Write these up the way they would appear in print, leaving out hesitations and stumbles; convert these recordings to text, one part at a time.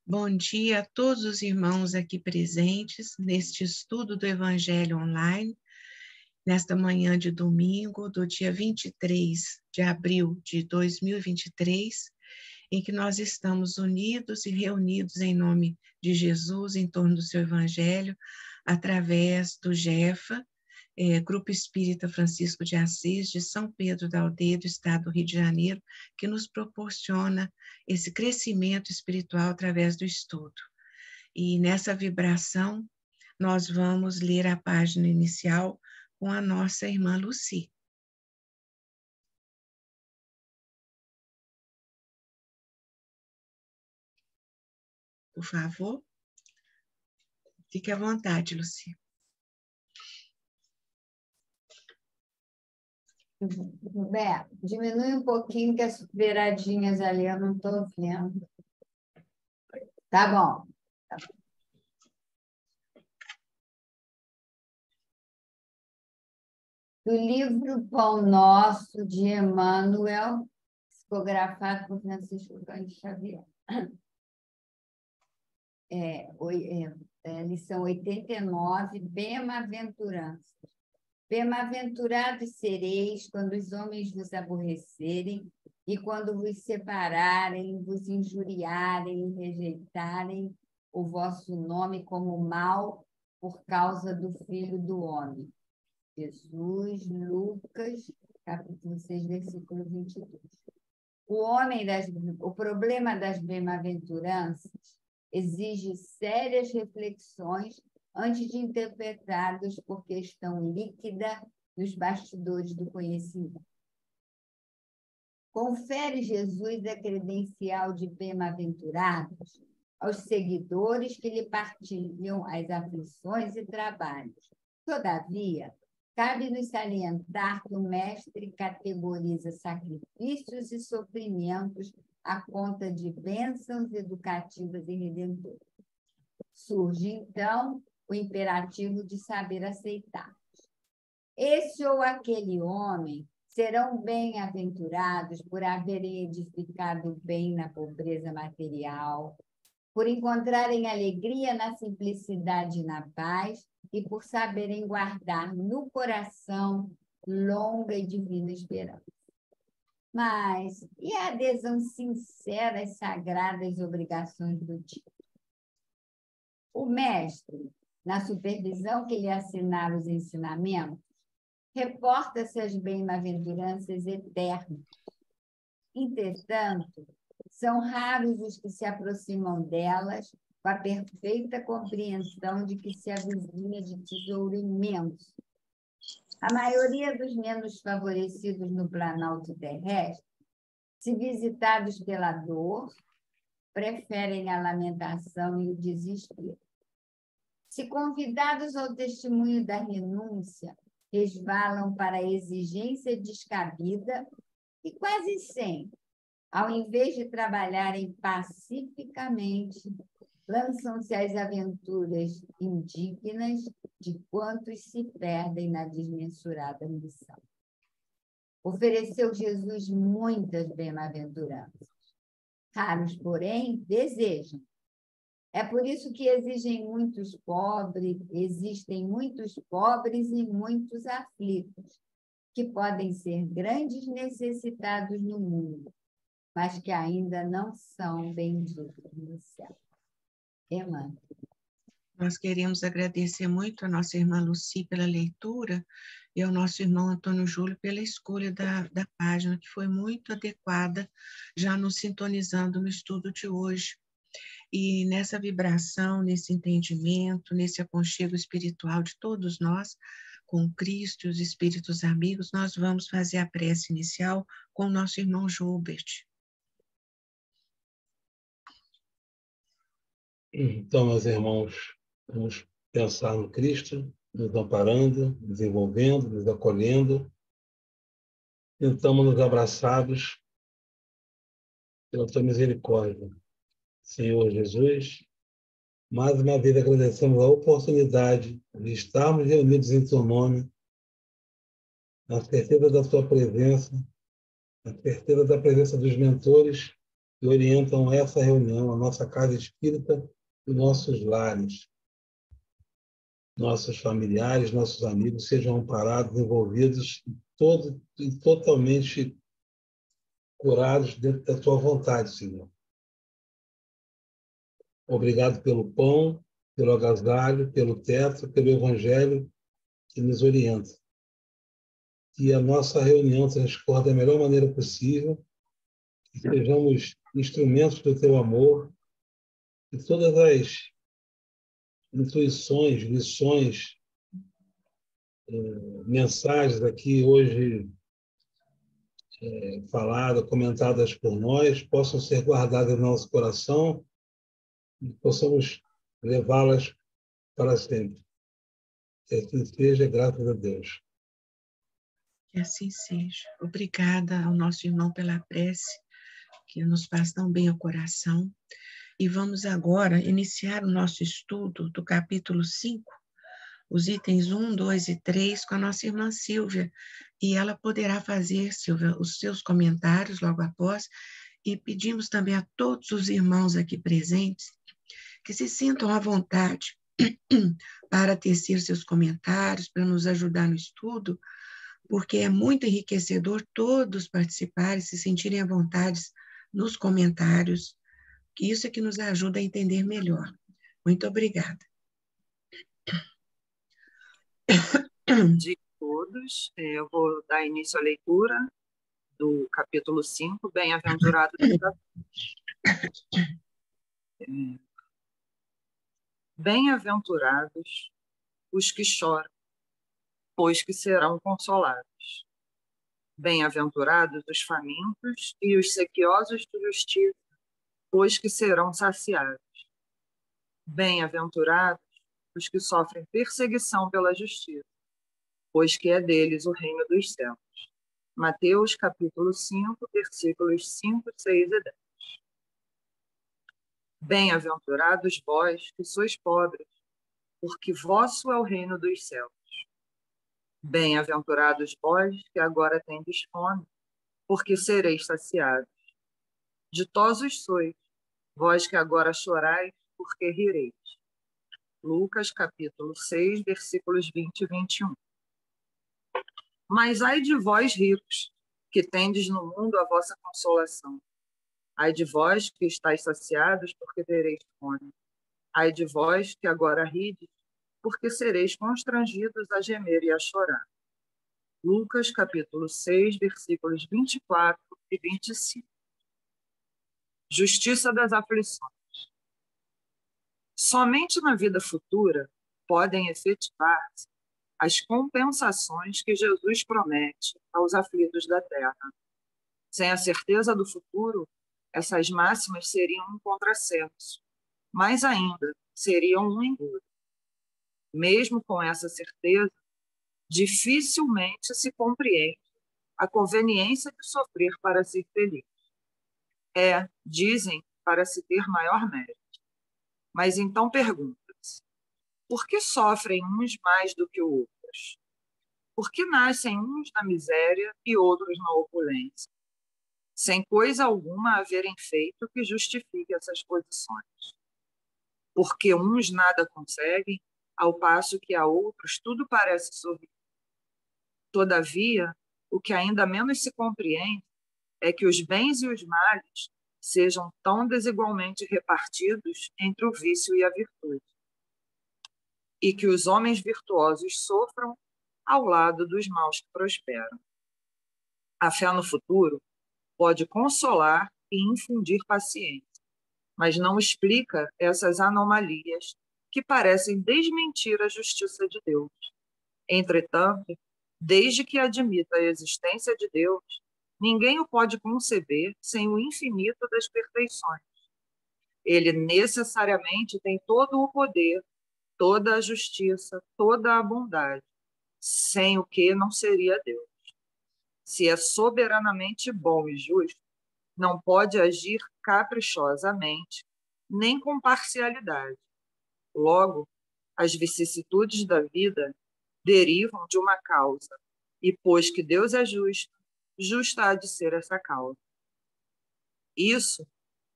Bom dia a todos os irmãos aqui presentes neste estudo do Evangelho online, nesta manhã de domingo, do dia 23 de abril de 2023, em que nós estamos unidos e reunidos em nome de Jesus, em torno do seu Evangelho, através do GEFA, Grupo Espírita Francisco de Assis, de São Pedro da Aldeia, do estado do Rio de Janeiro, que nos proporciona esse crescimento espiritual através do estudo. E nessa vibração, nós vamos ler a página inicial com a nossa irmã Lucy. Por favor, fique à vontade, Lucy. Roberto, diminui um pouquinho que as beiradinhas ali eu não estou vendo. Tá bom. Do livro Pão Nosso, de Emmanuel, psicografado por Francisco Cândido Xavier. Lição 89, Bem-aventuranças. Bem-aventurados sereis quando os homens vos aborrecerem e quando vos separarem, vos injuriarem e rejeitarem o vosso nome como mal por causa do Filho do Homem. Jesus, Lucas, capítulo 6, versículo 22. O problema das bem-aventuranças exige sérias reflexões antes de interpretados por questão líquida dos bastidores do conhecimento. Confere Jesus a credencial de bem-aventurados aos seguidores que lhe partilham as aflições e trabalhos. Todavia, cabe-nos salientar que o Mestre categoriza sacrifícios e sofrimentos à conta de bênçãos educativas e redentoras. Surge, então, o imperativo de saber aceitar. Esse ou aquele homem serão bem-aventurados por haverem edificado bem na pobreza material, por encontrarem alegria na simplicidade e na paz, e por saberem guardar no coração longa e divina esperança. Mas e a adesão sincera às sagradas obrigações do dia? O mestre, na supervisão que lhe assinala os ensinamentos, reporta-se às bem-aventuranças eternas. Entretanto, são raros os que se aproximam delas com a perfeita compreensão de que se avizinha de tesouro imenso. A maioria dos menos favorecidos no planalto terrestre, se visitados pela dor, preferem a lamentação e o desespero. Se convidados ao testemunho da renúncia, resvalam para a exigência descabida e quase sempre, ao invés de trabalharem pacificamente, lançam-se às aventuras indignas de quantos se perdem na desmensurada ambição. Ofereceu Jesus muitas bem-aventuranças. Raros, porém, desejam. É por isso que existem muitos pobres e muitos aflitos, que podem ser grandes necessitados no mundo, mas que ainda não são benditos no céu. Emmanuel. Nós queremos agradecer muito a nossa irmã Lucy pela leitura e ao nosso irmão Antônio Júlio pela escolha da página, que foi muito adequada, já nos sintonizando no estudo de hoje. E nessa vibração, nesse entendimento, nesse aconchego espiritual de todos nós, com Cristo e os espíritos amigos, nós vamos fazer a prece inicial com o nosso irmão Gilbert. Então, meus irmãos, vamos pensar no Cristo, nos amparando, desenvolvendo, nos acolhendo. Estamos nos abraçados pela tua misericórdia. Senhor Jesus, mais uma vez agradecemos a oportunidade de estarmos reunidos em teu nome, na certeza da tua presença, na certeza da presença dos mentores que orientam essa reunião, a nossa casa espírita e nossos lares. Nossos familiares, nossos amigos sejam amparados, envolvidos e totalmente curados dentro da tua vontade, Senhor. Obrigado pelo pão, pelo agasalho, pelo teto, pelo evangelho que nos orienta. Que a nossa reunião transcorra da melhor maneira possível, que sejamos instrumentos do teu amor, e todas as intuições, lições, mensagens aqui hoje faladas, comentadas por nós, possam ser guardadas no nosso coração e possamos levá-las para sempre. Que assim seja, graças a Deus. Que assim seja. Obrigada ao nosso irmão pela prece, que nos faz tão bem ao coração. E vamos agora iniciar o nosso estudo do capítulo 5, os itens 1, 2 e 3, com a nossa irmã Silvia. E ela poderá fazer, Silvia, os seus comentários logo após. E pedimos também a todos os irmãos aqui presentes que se sintam à vontade para tecer seus comentários, para nos ajudar no estudo, porque é muito enriquecedor todos participarem, se sentirem à vontade nos comentários, que isso é que nos ajuda a entender melhor. Muito obrigada. De todos, eu vou dar início à leitura do capítulo 5, Bem-aventurados Bem-aventurados os que choram, pois que serão consolados. Bem-aventurados os famintos e os sequiosos de justiça, pois que serão saciados. Bem-aventurados os que sofrem perseguição pela justiça, pois que é deles o reino dos céus. Mateus, capítulo 5, versículos 5, 6 e 10. Bem-aventurados vós que sois pobres, porque vosso é o reino dos céus. Bem-aventurados vós que agora tendes fome, porque sereis saciados. Ditosos sois, vós que agora chorais, porque rireis. Lucas, capítulo 6, versículos 20 e 21. Mas ai de vós, ricos, que tendes no mundo a vossa consolação. Ai de vós que estáis saciados, porque tereis fome. Ai de vós que agora rides, porque sereis constrangidos a gemer e a chorar. Lucas, capítulo 6, versículos 24 e 25. Justiça das aflições. Somente na vida futura podem efetivar-se as compensações que Jesus promete aos aflitos da terra. Sem a certeza do futuro, essas máximas seriam um contrassenso, mais ainda, seriam um engodo. Mesmo com essa certeza, dificilmente se compreende a conveniência de sofrer para ser feliz. Dizem, para se ter maior mérito. Mas então pergunta-se, por que sofrem uns mais do que outros? Por que nascem uns na miséria e outros na opulência, sem coisa alguma haverem feito que justifique essas posições? Porque uns nada conseguem, ao passo que a outros tudo parece sorrir. Todavia, o que ainda menos se compreende é que os bens e os males sejam tão desigualmente repartidos entre o vício e a virtude, e que os homens virtuosos sofram ao lado dos maus que prosperam. A fé no futuro pode consolar e infundir paciência, mas não explica essas anomalias que parecem desmentir a justiça de Deus. Entretanto, desde que admita a existência de Deus, ninguém o pode conceber sem o infinito das perfeições. Ele necessariamente tem todo o poder, toda a justiça, toda a bondade, sem o que não seria Deus. Se é soberanamente bom e justo, não pode agir caprichosamente, nem com parcialidade. Logo, as vicissitudes da vida derivam de uma causa, e pois que Deus é justo, justa há de ser essa causa. Isso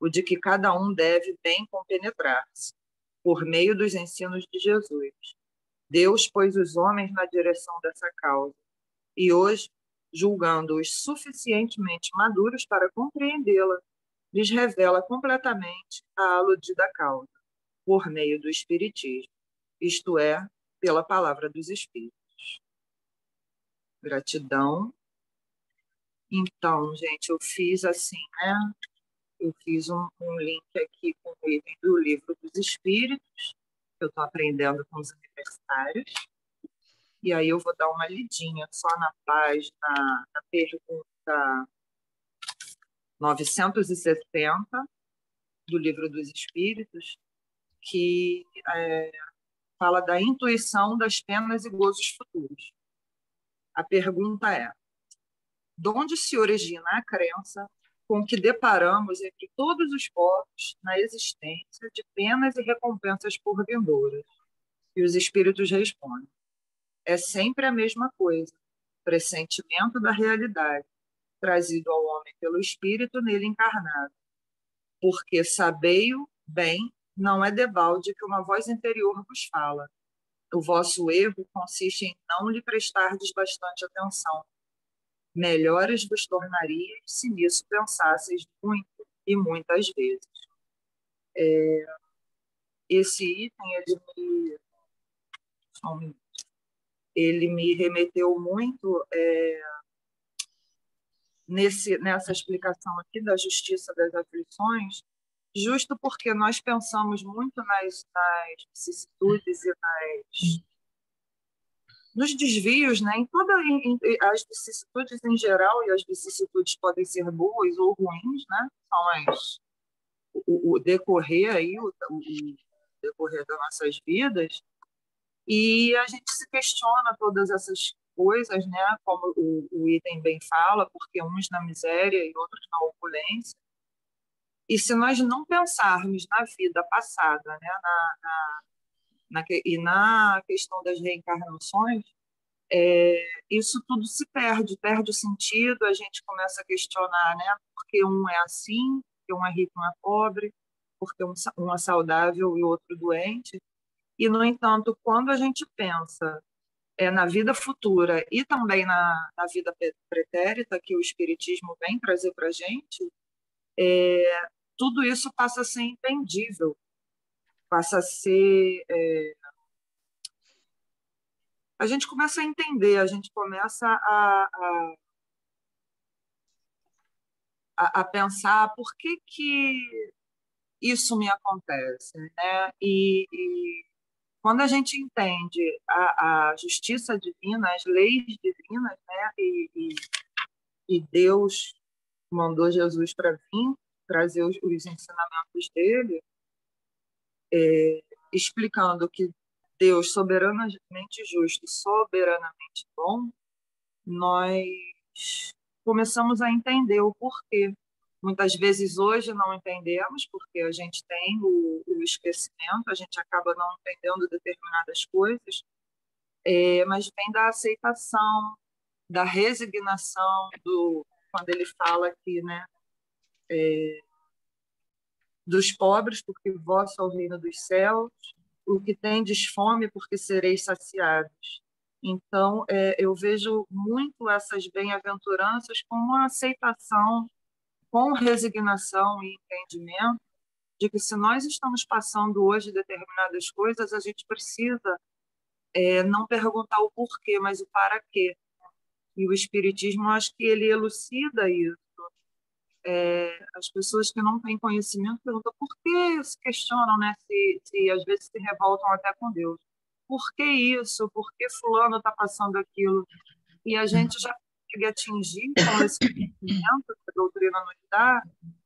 o de que cada um deve bem compenetrar-se, por meio dos ensinos de Jesus. Deus pôs os homens na direção dessa causa, e hoje, julgando-os suficientemente maduros para compreendê-la, lhes revela completamente a aludida causa, por meio do Espiritismo, isto é, pela palavra dos Espíritos. Gratidão. Então, gente, eu fiz assim, né? Eu fiz um link aqui com o item do Livro dos Espíritos, que eu estou aprendendo com os universitários. E aí eu vou dar uma lidinha só na página, na pergunta 960 do Livro dos Espíritos, que fala da intuição das penas e gozos futuros. A pergunta é: de onde se origina a crença com que deparamos entre todos os povos na existência de penas e recompensas por vindouras? E os espíritos respondem: é sempre a mesma coisa, pressentimento da realidade, trazido ao homem pelo espírito nele encarnado. Porque sabei-o bem, não é debalde que uma voz interior vos fala. O vosso erro consiste em não lhe prestardes bastante atenção. Melhores vos tornarias se nisso pensasseis muito e muitas vezes. Esse item, ele me remeteu muito nessa explicação aqui da justiça das aflições, justo porque nós pensamos muito nas vicissitudes e nos desvios, né? As vicissitudes em geral, e as vicissitudes podem ser boas ou ruins, né? São o decorrer aí, o decorrer das nossas vidas, e a gente se questiona todas essas coisas, né? Como o item bem fala, porque uns na miséria e outros na opulência. E se nós não pensarmos na vida passada, né? E na questão das reencarnações, isso tudo se perde o sentido, a gente começa a questionar, né? Porque um é assim, porque um é rico e um é pobre, porque um é saudável e o outro doente. E, no entanto, quando a gente pensa na vida futura e também na vida pretérita que o Espiritismo vem trazer para a gente, tudo isso passa a ser entendível, passa a ser... a gente começa a entender, a gente começa a pensar por que isso me acontece, né? E quando a gente entende a justiça divina, as leis divinas, né? E Deus mandou Jesus para vir trazer os ensinamentos dele, explicando que Deus, soberanamente justo, soberanamente bom, nós começamos a entender o porquê. Muitas vezes hoje não entendemos, porque a gente tem o esquecimento, a gente acaba não entendendo determinadas coisas, mas vem da aceitação, da resignação, quando ele fala aqui, né, dos pobres, porque vosso é o reino dos céus, o que tendes fome, porque sereis saciados. Então, eu vejo muito essas bem-aventuranças como uma aceitação, com resignação e entendimento, de que se nós estamos passando hoje determinadas coisas, a gente precisa não perguntar o porquê, mas o para quê. E o Espiritismo, acho que ele elucida isso. As pessoas que não têm conhecimento perguntam por que se questionam, né? Se às vezes se revoltam até com Deus. Por que isso? Por que fulano está passando aquilo? E a gente já consegue atingir com esse conhecimento que a doutrina nos dá,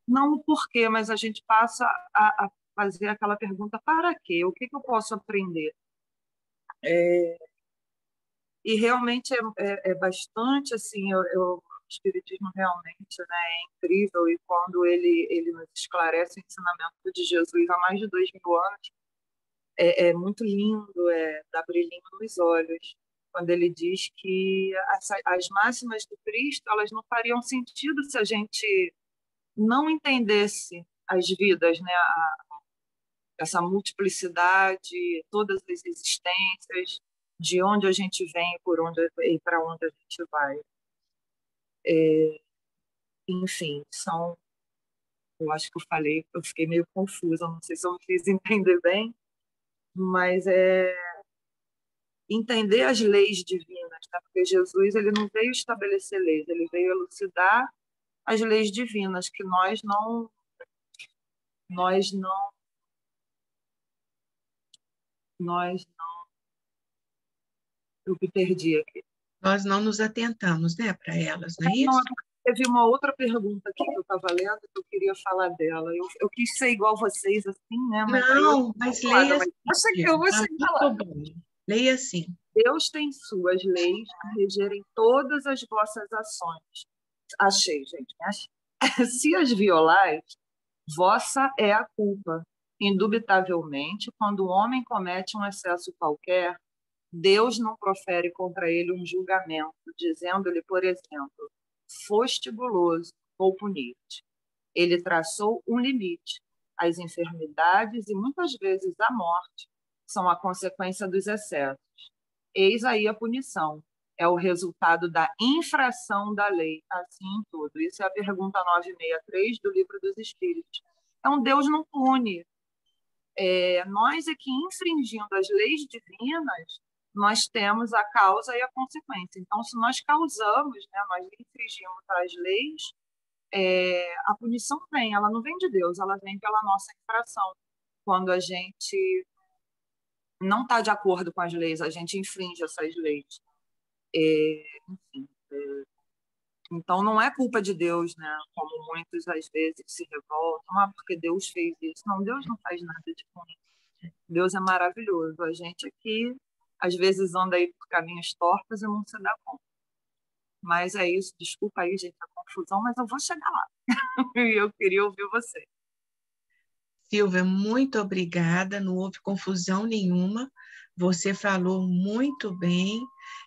não o porquê, mas a gente passa a fazer aquela pergunta: para quê? O que eu posso aprender? E realmente é bastante assim, o Espiritismo realmente, né, é incrível, e quando ele nos esclarece o ensinamento de Jesus há mais de 2000 anos, é muito lindo, dá brilhinho nos olhos, quando ele diz que as máximas do Cristo, elas não fariam sentido se a gente não entendesse as vidas, né? Essa multiplicidade, todas as existências, de onde a gente vem e para onde a gente vai. Enfim, eu acho que eu fiquei meio confusa, não sei se eu me fiz entender bem, mas entender as leis divinas, né? Porque Jesus ele não veio estabelecer leis, ele veio elucidar as leis divinas que nós não, nós não, eu me perdi aqui. Nós não nos atentamos, né, para elas, não é isso? Não, teve uma outra pergunta aqui que eu estava lendo que eu queria falar dela. Eu quis ser igual vocês, assim, né? Mas leia assim. Eu vou chegar lá. Leia assim. Deus tem suas leis a regerem todas as vossas ações. Achei, gente, achei. Se as violais, vossa é a culpa. Indubitavelmente, quando o homem comete um excesso qualquer, Deus não profere contra ele um julgamento, dizendo-lhe, por exemplo, foste guloso, vou punir-te. Ele traçou um limite. As enfermidades e muitas vezes a morte são a consequência dos excessos. Eis aí a punição. É o resultado da infração da lei, assim em tudo. Isso é a pergunta 963 do Livro dos Espíritos. Então, Deus não pune. Nós é que, infringindo as leis divinas, nós temos a causa e a consequência. Então, se nós causamos, né, nós infringimos as leis, a punição vem, ela não vem de Deus, ela vem pela nossa infração. Quando a gente não está de acordo com as leis, a gente infringe essas leis. Enfim, então, não é culpa de Deus, né? Como muitos, às vezes, se revoltam. Porque Deus fez isso. Não, Deus não faz nada de ruim. Deus é maravilhoso. A gente aqui, às vezes, anda aí por caminhos tortos e não se dá conta. Mas é isso. Desculpa aí, gente, a confusão, mas eu vou chegar lá. E eu queria ouvir você. Silvia, muito obrigada. Não houve confusão nenhuma. Você falou muito bem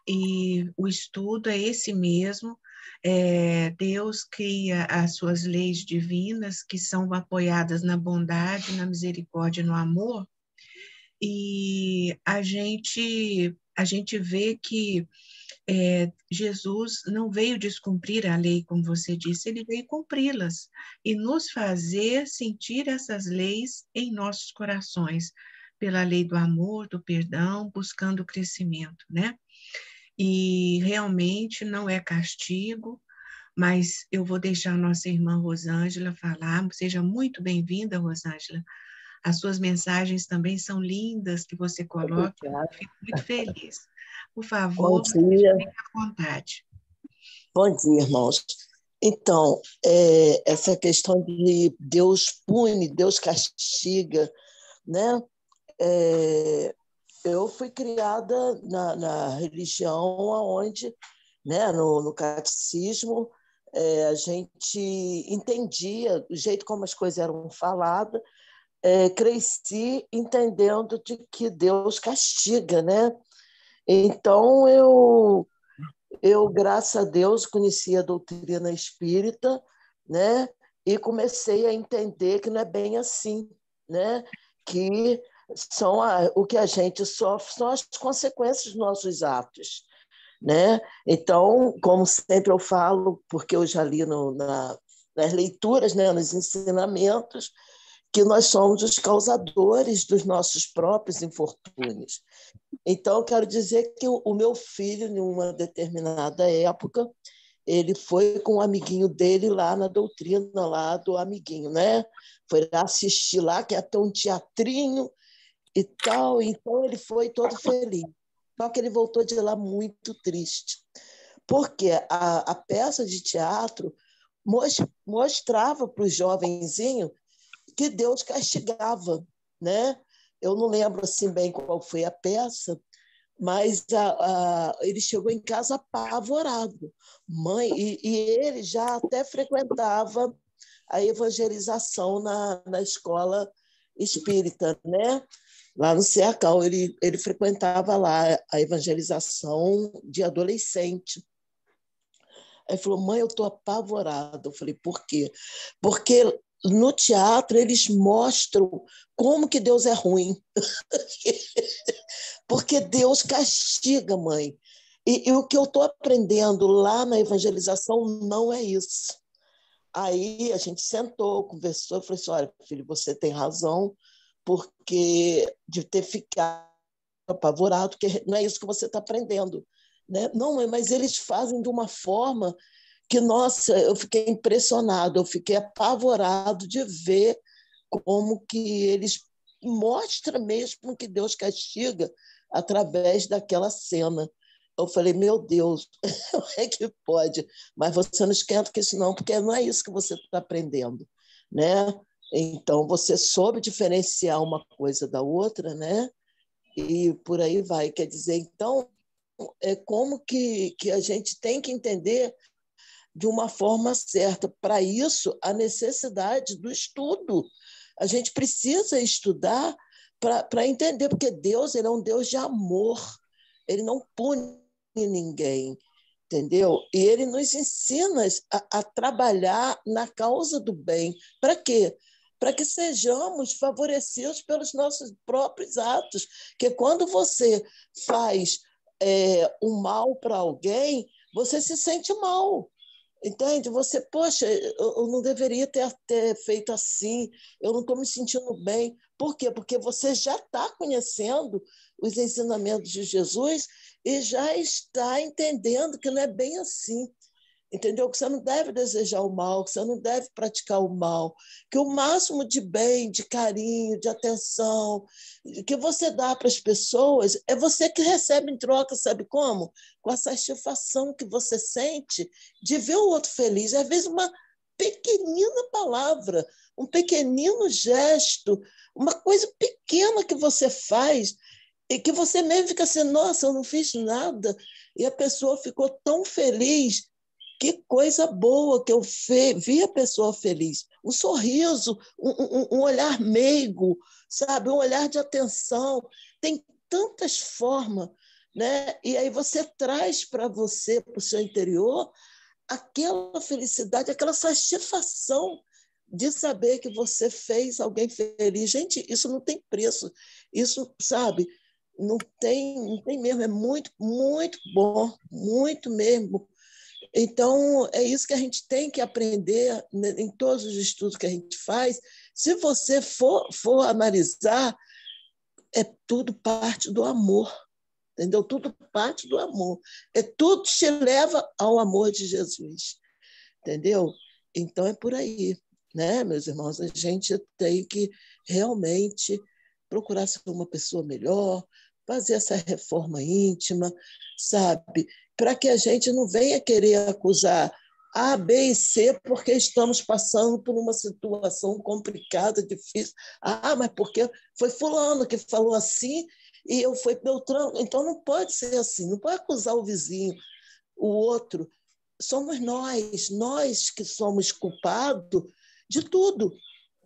e o estudo é esse mesmo. Deus cria as suas leis divinas que são apoiadas na bondade, na misericórdia e no amor. E a gente vê que Jesus não veio descumprir a lei, como você disse, ele veio cumpri-las e nos fazer sentir essas leis em nossos corações, pela lei do amor, do perdão, buscando o crescimento, né? E realmente não é castigo, mas eu vou deixar a nossa irmã Rosângela falar. Seja muito bem-vinda, Rosângela. As suas mensagens também são lindas que você coloca. Eu fico muito feliz. Por favor, fique à vontade. Bom dia, irmãos. Então, essa questão de Deus pune, Deus castiga, né? Eu fui criada na religião onde, né, no catecismo, a gente entendia o jeito como as coisas eram faladas, cresci entendendo de que Deus castiga, né? Então, eu, graças a Deus, conheci a doutrina espírita, né? E comecei a entender que não é bem assim, né? Que o que a gente sofre são as consequências dos nossos atos, né? Então, como sempre eu falo, porque eu já li nas leituras, né? Nos ensinamentos, que nós somos os causadores dos nossos próprios infortúnios. Então, eu quero dizer que o meu filho, em uma determinada época, ele foi com um amiguinho dele lá na doutrina lá do amiguinho, né? Foi assistir lá, que ia ter um teatrinho e tal. Então, ele foi todo feliz. Só que ele voltou de lá muito triste, porque a peça de teatro mostrava para os jovenzinhos que Deus castigava, né? Eu não lembro assim bem qual foi a peça, mas ele chegou em casa apavorado. Mãe, e ele já até frequentava a evangelização na escola espírita, né? Lá no CEACAL, ele frequentava lá a evangelização de adolescente. Aí ele falou, mãe, eu estou apavorado. Eu falei, por quê? Porque no teatro eles mostram como que Deus é ruim. Porque Deus castiga, mãe. E o que eu estou aprendendo lá na evangelização não é isso. Aí a gente sentou, conversou, eu falei assim, olha, filho, você tem razão, porque de ter ficado apavorado, porque não é isso que você está aprendendo. Né? Não, mas eles fazem de uma forma que, nossa, eu fiquei impressionado, eu fiquei apavorado de ver como que eles mostram mesmo que Deus castiga através daquela cena. Eu falei, meu Deus, como é que pode? Mas você não esquenta com isso não, porque não é isso que você está aprendendo, né? Então, você soube diferenciar uma coisa da outra, né? E por aí vai. Quer dizer, então, é como que a gente tem que entender de uma forma certa. Para isso, a necessidade do estudo. A gente precisa estudar para entender, porque Deus, ele é um Deus de amor. Ele não pune ninguém, entendeu? E ele nos ensina a trabalhar na causa do bem. Para quê? Para que sejamos favorecidos pelos nossos próprios atos. Que quando você faz um mal para alguém, você se sente mal. Entende? Você, poxa, eu não deveria ter feito assim, eu não estou me sentindo bem. Por quê? Porque você já está conhecendo os ensinamentos de Jesus e já está entendendo que não é bem assim. Entendeu? Que você não deve desejar o mal, que você não deve praticar o mal, que o máximo de bem, de carinho, de atenção que você dá para as pessoas é você que recebe em troca, sabe como? Com a satisfação que você sente de ver o outro feliz. Às vezes uma pequenina palavra, um pequenino gesto, uma coisa pequena que você faz e que você mesmo fica assim, nossa, eu não fiz nada, e a pessoa ficou tão feliz. Que coisa boa que eu vi a pessoa feliz. Um sorriso, um olhar meigo, sabe? Um olhar de atenção. Tem tantas formas, né? E aí você traz para você, para o seu interior, aquela felicidade, aquela satisfação de saber que você fez alguém feliz. Gente, isso não tem preço. Isso, sabe? Não tem mesmo. É muito, muito bom, muito mesmo. Então, é isso que a gente tem que aprender, né, em todos os estudos que a gente faz. Se você for analisar, é tudo parte do amor, entendeu? Tudo parte do amor. Tudo te leva ao amor de Jesus, entendeu? Então, é por aí, né, meus irmãos? A gente tem que realmente procurar ser uma pessoa melhor, fazer essa reforma íntima, sabe? Para que a gente não venha querer acusar A, B e C porque estamos passando por uma situação complicada, difícil. Ah, mas porque foi fulano que falou assim e eu fui Beltrano. Então não pode ser assim, não pode acusar o vizinho, o outro. Somos nós que somos culpados de tudo.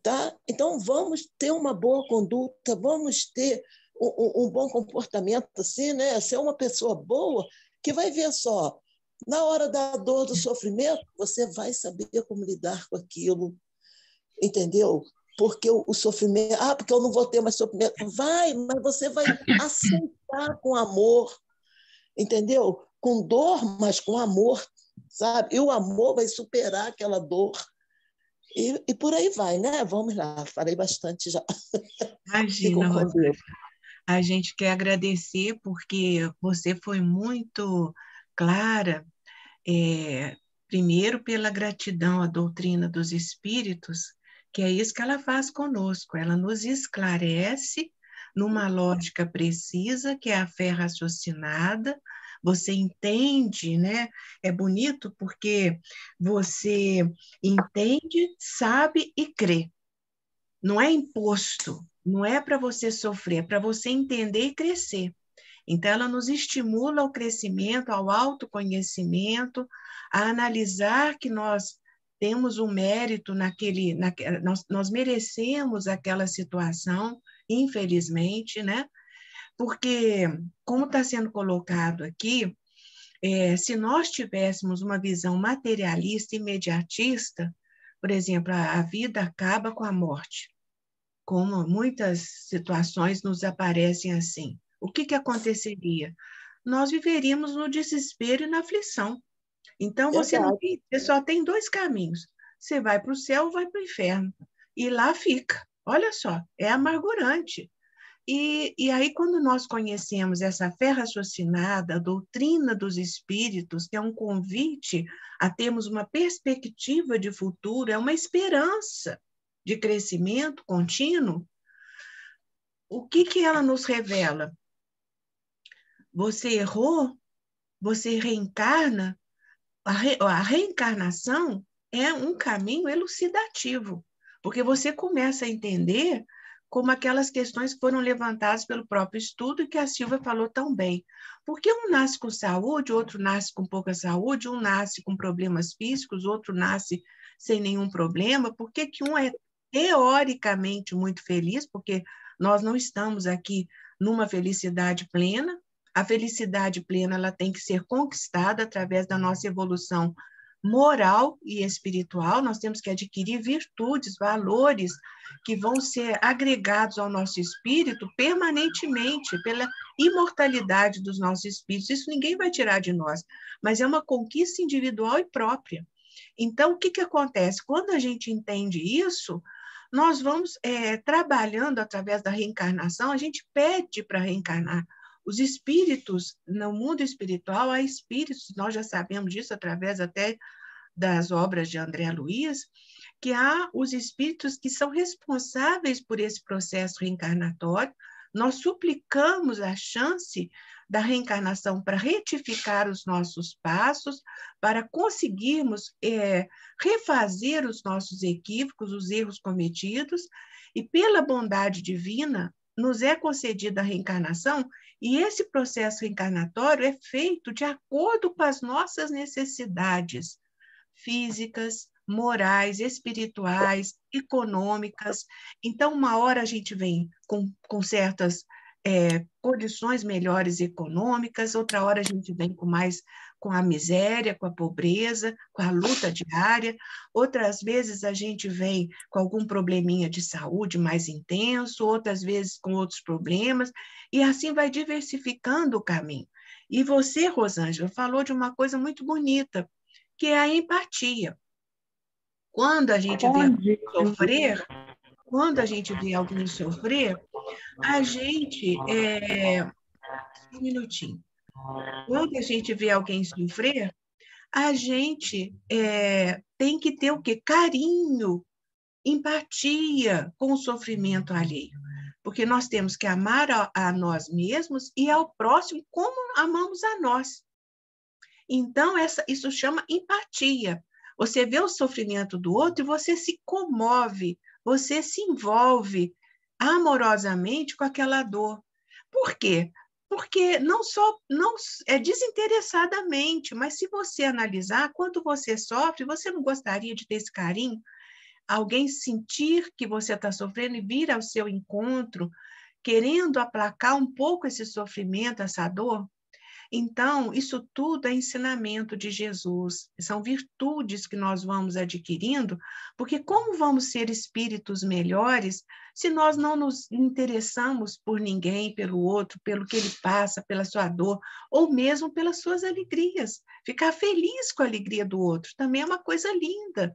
Tá? Então, vamos ter uma boa conduta, vamos ter um bom comportamento, assim, né? Ser uma pessoa boa que vai ver só, na hora da dor, do sofrimento, você vai saber como lidar com aquilo, entendeu? Porque o sofrimento, porque eu não vou ter mais sofrimento. Vai, mas você vai aceitar com amor, entendeu? Com dor, mas com amor, sabe? E o amor vai superar aquela dor. E por aí vai, né? Vamos lá, falei bastante já. Imagina, Rosário. A gente quer agradecer porque você foi muito clara, primeiro pela gratidão à doutrina dos espíritos, que é isso que ela faz conosco, ela nos esclarece numa lógica precisa, que é a fé raciocinada, você entende, né? É bonito porque você entende, sabe e crê. Não é imposto, não é para você sofrer, é para você entender e crescer. Então, ela nos estimula ao crescimento, ao autoconhecimento, a analisar que nós temos um mérito nós merecemos aquela situação, infelizmente, né? Porque, como está sendo colocado aqui, se nós tivéssemos uma visão materialista, imediatista, Por exemplo, a vida acaba com a morte, como muitas situações nos aparecem assim. O que aconteceria? Nós viveríamos no desespero e na aflição. Então, você só tem dois caminhos. Você vai para o céu ou vai para o inferno. E lá fica. Olha só, é amargurante. E aí, quando nós conhecemos essa fé raciocinada, a doutrina dos espíritos, que é um convite a termos uma perspectiva de futuro, é uma esperança de crescimento contínuo, o que ela nos revela? Você errou, você reencarna, a reencarnação é um caminho elucidativo, porque você começa a entender como aquelas questões foram levantadas pelo próprio estudo e que a Silvia falou tão bem. Porque um nasce com saúde, outro nasce com pouca saúde, um nasce com problemas físicos, outro nasce sem nenhum problema. Por que um é teoricamente muito feliz? Porque nós não estamos aqui numa felicidade plena. A felicidade plena ela tem que ser conquistada através da nossa evolução moral e espiritual. Nós temos que adquirir virtudes, valores que vão ser agregados ao nosso espírito permanentemente, pela imortalidade dos nossos espíritos. Isso ninguém vai tirar de nós, mas é uma conquista individual e própria. Então, o que acontece? Quando a gente entende isso, nós vamos trabalhando através da reencarnação, a gente pede para reencarnar. Os espíritos, no mundo espiritual, há espíritos, nós já sabemos disso através até das obras de André Luiz, que há os espíritos que são responsáveis por esse processo reencarnatório. Nós suplicamos a chance da reencarnação para retificar os nossos passos, para conseguirmos refazer os nossos equívocos, os erros cometidos, e pela bondade divina nos é concedida a reencarnação, e esse processo reencarnatório é feito de acordo com as nossas necessidades físicas, morais, espirituais, econômicas. Então, uma hora a gente vem com certas condições melhores econômicas, outra hora a gente vem com a miséria, com a pobreza, com a luta diária, outras vezes a gente vem com algum probleminha de saúde mais intenso, outras vezes com outros problemas, e assim vai diversificando o caminho. E você, Rosângela, falou de uma coisa muito bonita, que é a empatia. Quando a gente vê alguém sofrer, a gente... Um minutinho. Quando a gente vê alguém sofrer, a gente tem que ter o quê? Carinho, empatia com o sofrimento alheio. Porque nós temos que amar a nós mesmos e ao próximo como amamos a nós. Então, isso chama empatia. Você vê o sofrimento do outro e você se comove, você se envolve amorosamente com aquela dor. Por quê? Porque não é desinteressadamente, mas se você analisar, quando você sofre, você não gostaria de ter esse carinho? Alguém sentir que você está sofrendo e vir ao seu encontro, querendo aplacar um pouco esse sofrimento, essa dor? Então, isso tudo é ensinamento de Jesus, são virtudes que nós vamos adquirindo, porque como vamos ser espíritos melhores se nós não nos interessamos por ninguém, pelo outro, pelo que ele passa, pela sua dor, ou mesmo pelas suas alegrias? Ficar feliz com a alegria do outro também é uma coisa linda.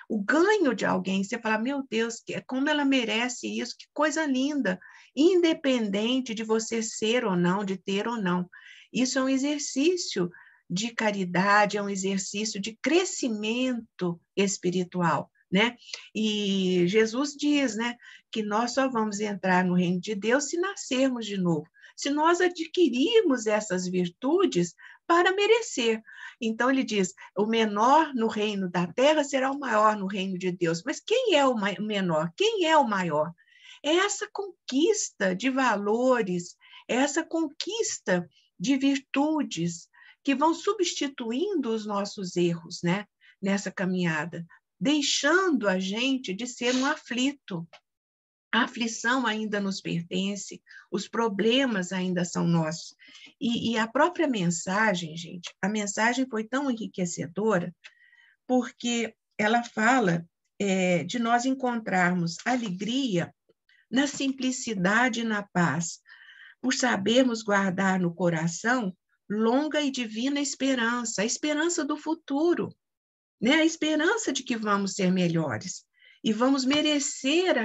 O ganho de alguém, você fala, meu Deus, como ela merece isso, que coisa linda, independente de você ser ou não, de ter ou não. Isso é um exercício de caridade, é um exercício de crescimento espiritual, né? E Jesus diz, né, que nós só vamos entrar no reino de Deus se nascermos de novo, se nós adquirirmos essas virtudes para merecer. Então ele diz, o menor no reino da terra será o maior no reino de Deus. Mas quem é o menor? Quem é o maior? É essa conquista de valores, é essa conquista de virtudes que vão substituindo os nossos erros, né, nessa caminhada, deixando a gente de ser um aflito. A aflição ainda nos pertence, os problemas ainda são nossos. E a própria mensagem, gente, a mensagem foi tão enriquecedora, porque ela fala de nós encontrarmos alegria na simplicidade e na paz, por sabermos guardar no coração longa e divina esperança, a esperança do futuro, né? A esperança de que vamos ser melhores e vamos merecer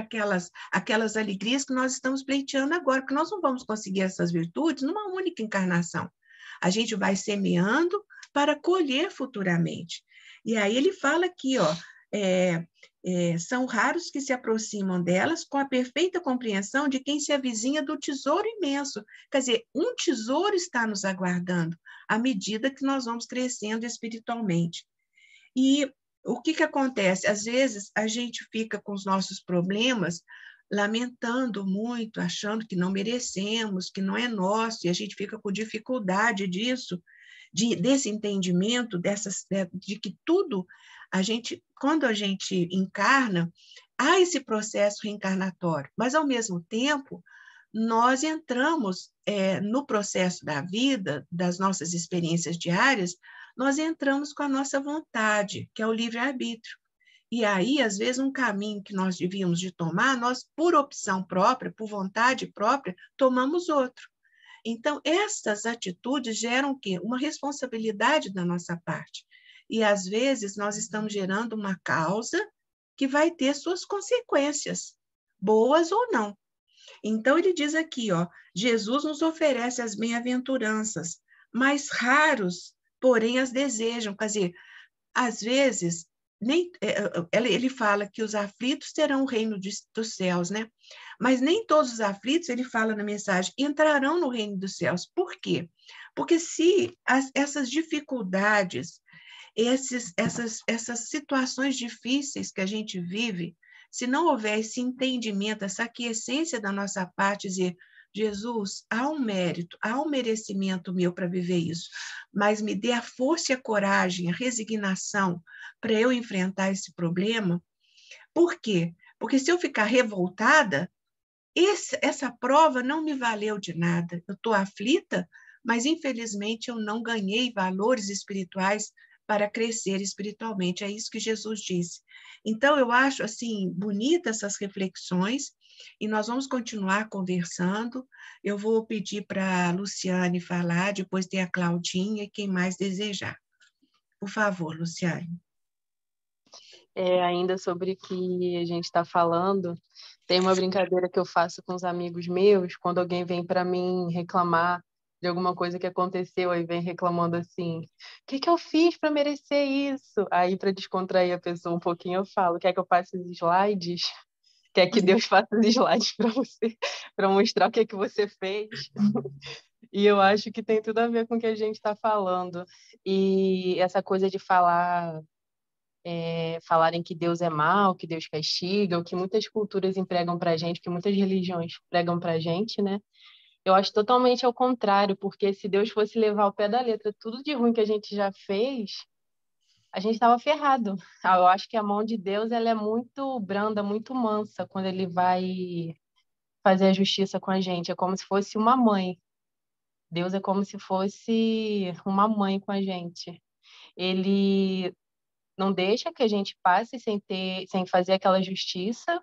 aquelas alegrias que nós estamos pleiteando agora, porque nós não vamos conseguir essas virtudes numa única encarnação. A gente vai semeando para colher futuramente. E aí ele fala aqui, ó, são raros que se aproximam delas com a perfeita compreensão de quem se avizinha do tesouro imenso. Quer dizer, um tesouro está nos aguardando à medida que nós vamos crescendo espiritualmente. E o que acontece? Às vezes, a gente fica com os nossos problemas lamentando muito, achando que não merecemos, que não é nosso, e a gente fica com dificuldade disso, desse entendimento, de que tudo, quando a gente encarna, há esse processo reencarnatório, mas, ao mesmo tempo, nós entramos no processo da vida, das nossas experiências diárias, nós entramos com a nossa vontade, que é o livre-arbítrio. E aí, às vezes, um caminho que nós devíamos de tomar, nós, por opção própria, por vontade própria, tomamos outro. Então, essas atitudes geram o quê? Uma responsabilidade da nossa parte. E, às vezes, nós estamos gerando uma causa que vai ter suas consequências, boas ou não. Então, ele diz aqui, ó, Jesus nos oferece as bem-aventuranças, mas raros, porém, as desejam. Quer dizer, às vezes, ele fala que os aflitos terão o reino dos céus, né? Mas nem todos os aflitos, ele fala na mensagem, entrarão no reino dos céus. Por quê? Porque se essas dificuldades, essas situações difíceis que a gente vive, se não houver esse entendimento, essa aquiescência da nossa parte, dizer, Jesus, há um mérito, há um merecimento meu para viver isso, mas me dê a força e a coragem, a resignação para eu enfrentar esse problema. Por quê? Porque se eu ficar revoltada, essa prova não me valeu de nada. Eu estou aflita, mas infelizmente eu não ganhei valores espirituais para crescer espiritualmente. É isso que Jesus disse. Então, eu acho assim bonitas essas reflexões e nós vamos continuar conversando. Eu vou pedir para a Luciane falar, depois tem a Claudinha e quem mais desejar. Por favor, Luciane. Ainda sobre o que a gente está falando, tem uma brincadeira que eu faço com os amigos meus, quando alguém vem para mim reclamar de alguma coisa que aconteceu, aí vem reclamando assim, o que eu fiz para merecer isso? Aí, para descontrair a pessoa um pouquinho, eu falo, quer que eu passe os slides? Quer que Deus faça os slides para você, para mostrar o que você fez? E eu acho que tem tudo a ver com o que a gente está falando. E essa coisa de falarem que Deus é mau, que Deus castiga, o que muitas culturas empregam para a gente, que muitas religiões pregam para a gente, né? Eu acho totalmente ao contrário, porque se Deus fosse levar ao pé da letra tudo de ruim que a gente já fez, a gente estava ferrado. Eu acho que a mão de Deus ela é muito branda, muito mansa quando ele vai fazer a justiça com a gente. É como se fosse uma mãe. Deus é como se fosse uma mãe com a gente. Ele não deixa que a gente passe sem fazer aquela justiça,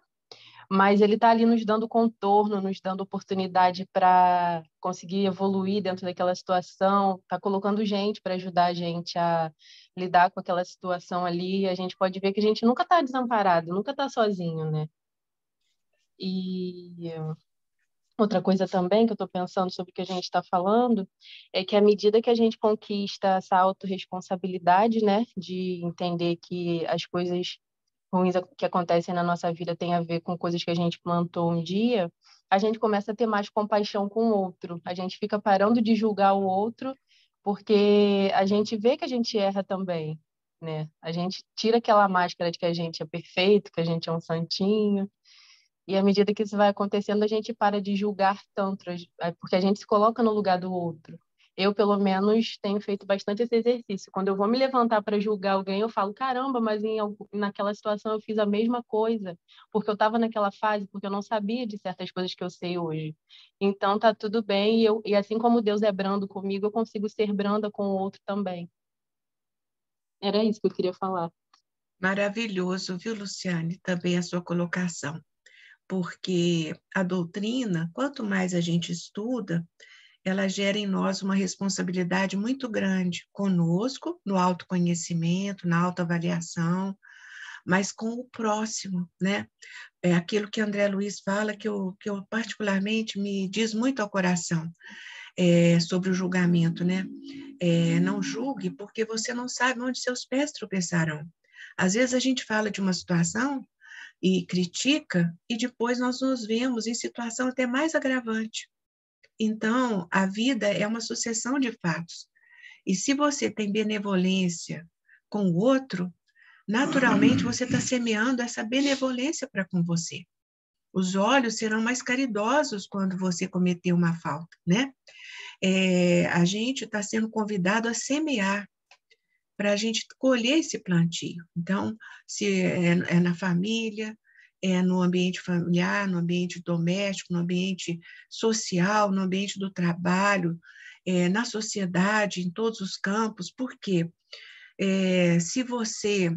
mas ele está ali nos dando contorno, nos dando oportunidade para conseguir evoluir dentro daquela situação, está colocando gente para ajudar a gente a lidar com aquela situação ali. A gente pode ver que a gente nunca está desamparado, nunca está sozinho, né? E outra coisa também que eu estou pensando sobre o que a gente está falando é que à medida que a gente conquista essa autorresponsabilidade, né, de entender que as coisas ruins que acontecem na nossa vida têm a ver com coisas que a gente plantou um dia, a gente começa a ter mais compaixão com o outro. A gente fica parando de julgar o outro porque a gente vê que a gente erra também, né? A gente tira aquela máscara de que a gente é perfeito, que a gente é um santinho. E à medida que isso vai acontecendo, a gente para de julgar tanto, porque a gente se coloca no lugar do outro. Eu, pelo menos, tenho feito bastante esse exercício. Quando eu vou me levantar para julgar alguém, eu falo, caramba, mas naquela situação eu fiz a mesma coisa, porque eu estava naquela fase, porque eu não sabia de certas coisas que eu sei hoje. Então, tá tudo bem, e assim como Deus é brando comigo, eu consigo ser branda com o outro também. Era isso que eu queria falar. Maravilhoso, viu, Luciane, também a sua colocação, porque a doutrina, quanto mais a gente estuda, ela gera em nós uma responsabilidade muito grande conosco, no autoconhecimento, na autoavaliação, mas com o próximo, né? É aquilo que André Luiz fala, que eu particularmente me diz muito ao coração, sobre o julgamento, né? Não julgue, porque você não sabe onde seus pés tropeçarão. Às vezes a gente fala de uma situação e critica, e depois nós nos vemos em situação até mais agravante. Então, a vida é uma sucessão de fatos. E se você tem benevolência com o outro, naturalmente você está semeando essa benevolência para com você. Os olhos serão mais caridosos quando você cometer uma falta, né? A gente está sendo convidado a semear para a gente colher esse plantio. Então, se é na família, é no ambiente familiar, no ambiente doméstico, no ambiente social, no ambiente do trabalho, na sociedade, em todos os campos. Por quê? Se você,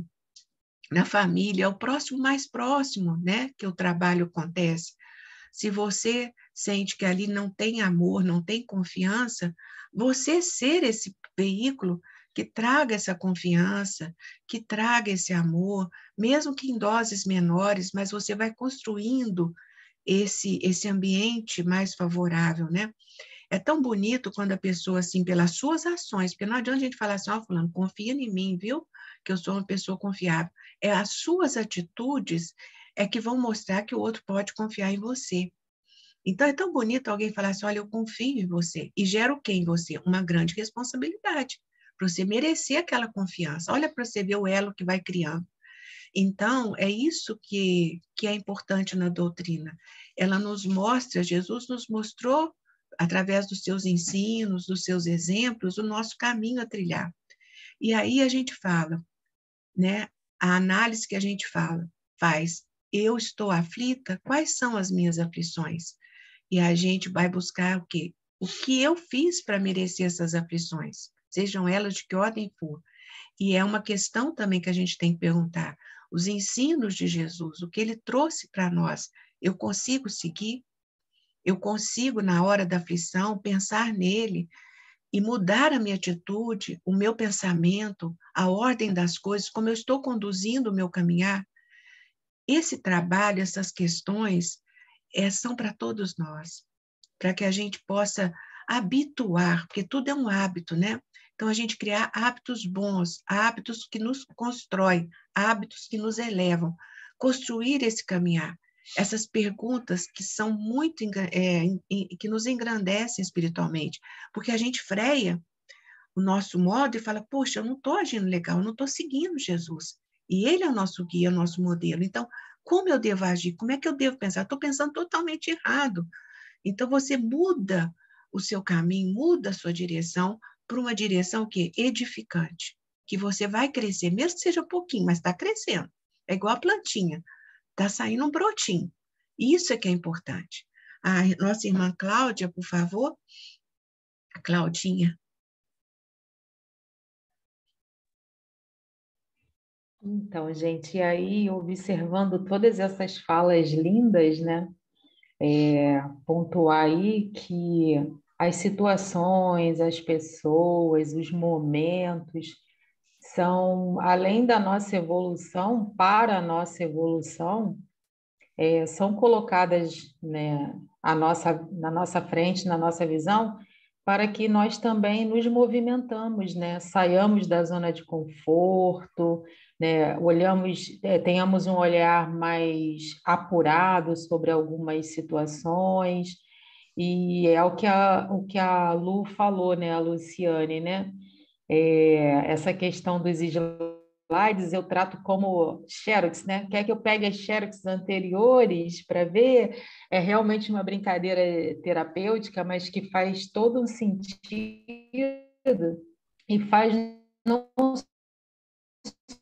na família, é o próximo mais próximo, né, que o trabalho acontece. Se você sente que ali não tem amor, não tem confiança, você ser esse veículo que traga essa confiança, que traga esse amor, mesmo que em doses menores, mas você vai construindo esse ambiente mais favorável, né? É tão bonito quando a pessoa, assim, pelas suas ações, porque não adianta a gente falar assim, ó, fulano, confia em mim, viu? Que eu sou uma pessoa confiável. As suas atitudes é que vão mostrar que o outro pode confiar em você. Então, é tão bonito alguém falar assim, olha, eu confio em você. E gera o quê em você? Uma grande responsabilidade, para você merecer aquela confiança. Olha para você ver o elo que vai criando. Então, é isso que é importante na doutrina. Ela nos mostra, Jesus nos mostrou, através dos seus ensinos, dos seus exemplos, o nosso caminho a trilhar. E aí a gente fala, né? A análise que a gente faz, eu estou aflita, quais são as minhas aflições? E a gente vai buscar o quê? O que eu fiz para merecer essas aflições, sejam elas de que ordem for. E é uma questão também que a gente tem que perguntar, os ensinos de Jesus, o que ele trouxe para nós, eu consigo seguir? Eu consigo, na hora da aflição, pensar nele e mudar a minha atitude, o meu pensamento, a ordem das coisas, como eu estou conduzindo o meu caminhar? Esse trabalho, essas questões, são para todos nós, para que a gente possa habituar, porque tudo é um hábito, né? Então, a gente criar hábitos bons, hábitos que nos constroem, hábitos que nos elevam, construir esse caminhar. Essas perguntas que são muito, que nos engrandecem espiritualmente, porque a gente freia o nosso modo e fala, poxa, eu não estou agindo legal, eu não estou seguindo Jesus. E ele é o nosso guia, o nosso modelo. Então, como eu devo agir? Como é que eu devo pensar? Estou pensando totalmente errado. Então, você muda o seu caminho, muda a sua direção para uma direção que é edificante, que você vai crescer, mesmo que seja um pouquinho, mas está crescendo. É igual a plantinha, está saindo um brotinho. Isso é que é importante. A nossa irmã Cláudia, por favor. A Claudinha. Então, gente, e aí observando todas essas falas lindas, né? Pontuar aí que as situações, as pessoas, os momentos são, além da nossa evolução, para a nossa evolução, são colocadas, né, na nossa frente, na nossa visão, para que nós também nos movimentamos, né? Saiamos da zona de conforto, né? Tenhamos um olhar mais apurado sobre algumas situações, e é o que a Lu falou, né, a Luciane, né? Essa questão dos slides eu trato como xerox, né? Quer que eu pegue as xerox anteriores para ver? É realmente uma brincadeira terapêutica, mas que faz todo um sentido e faz não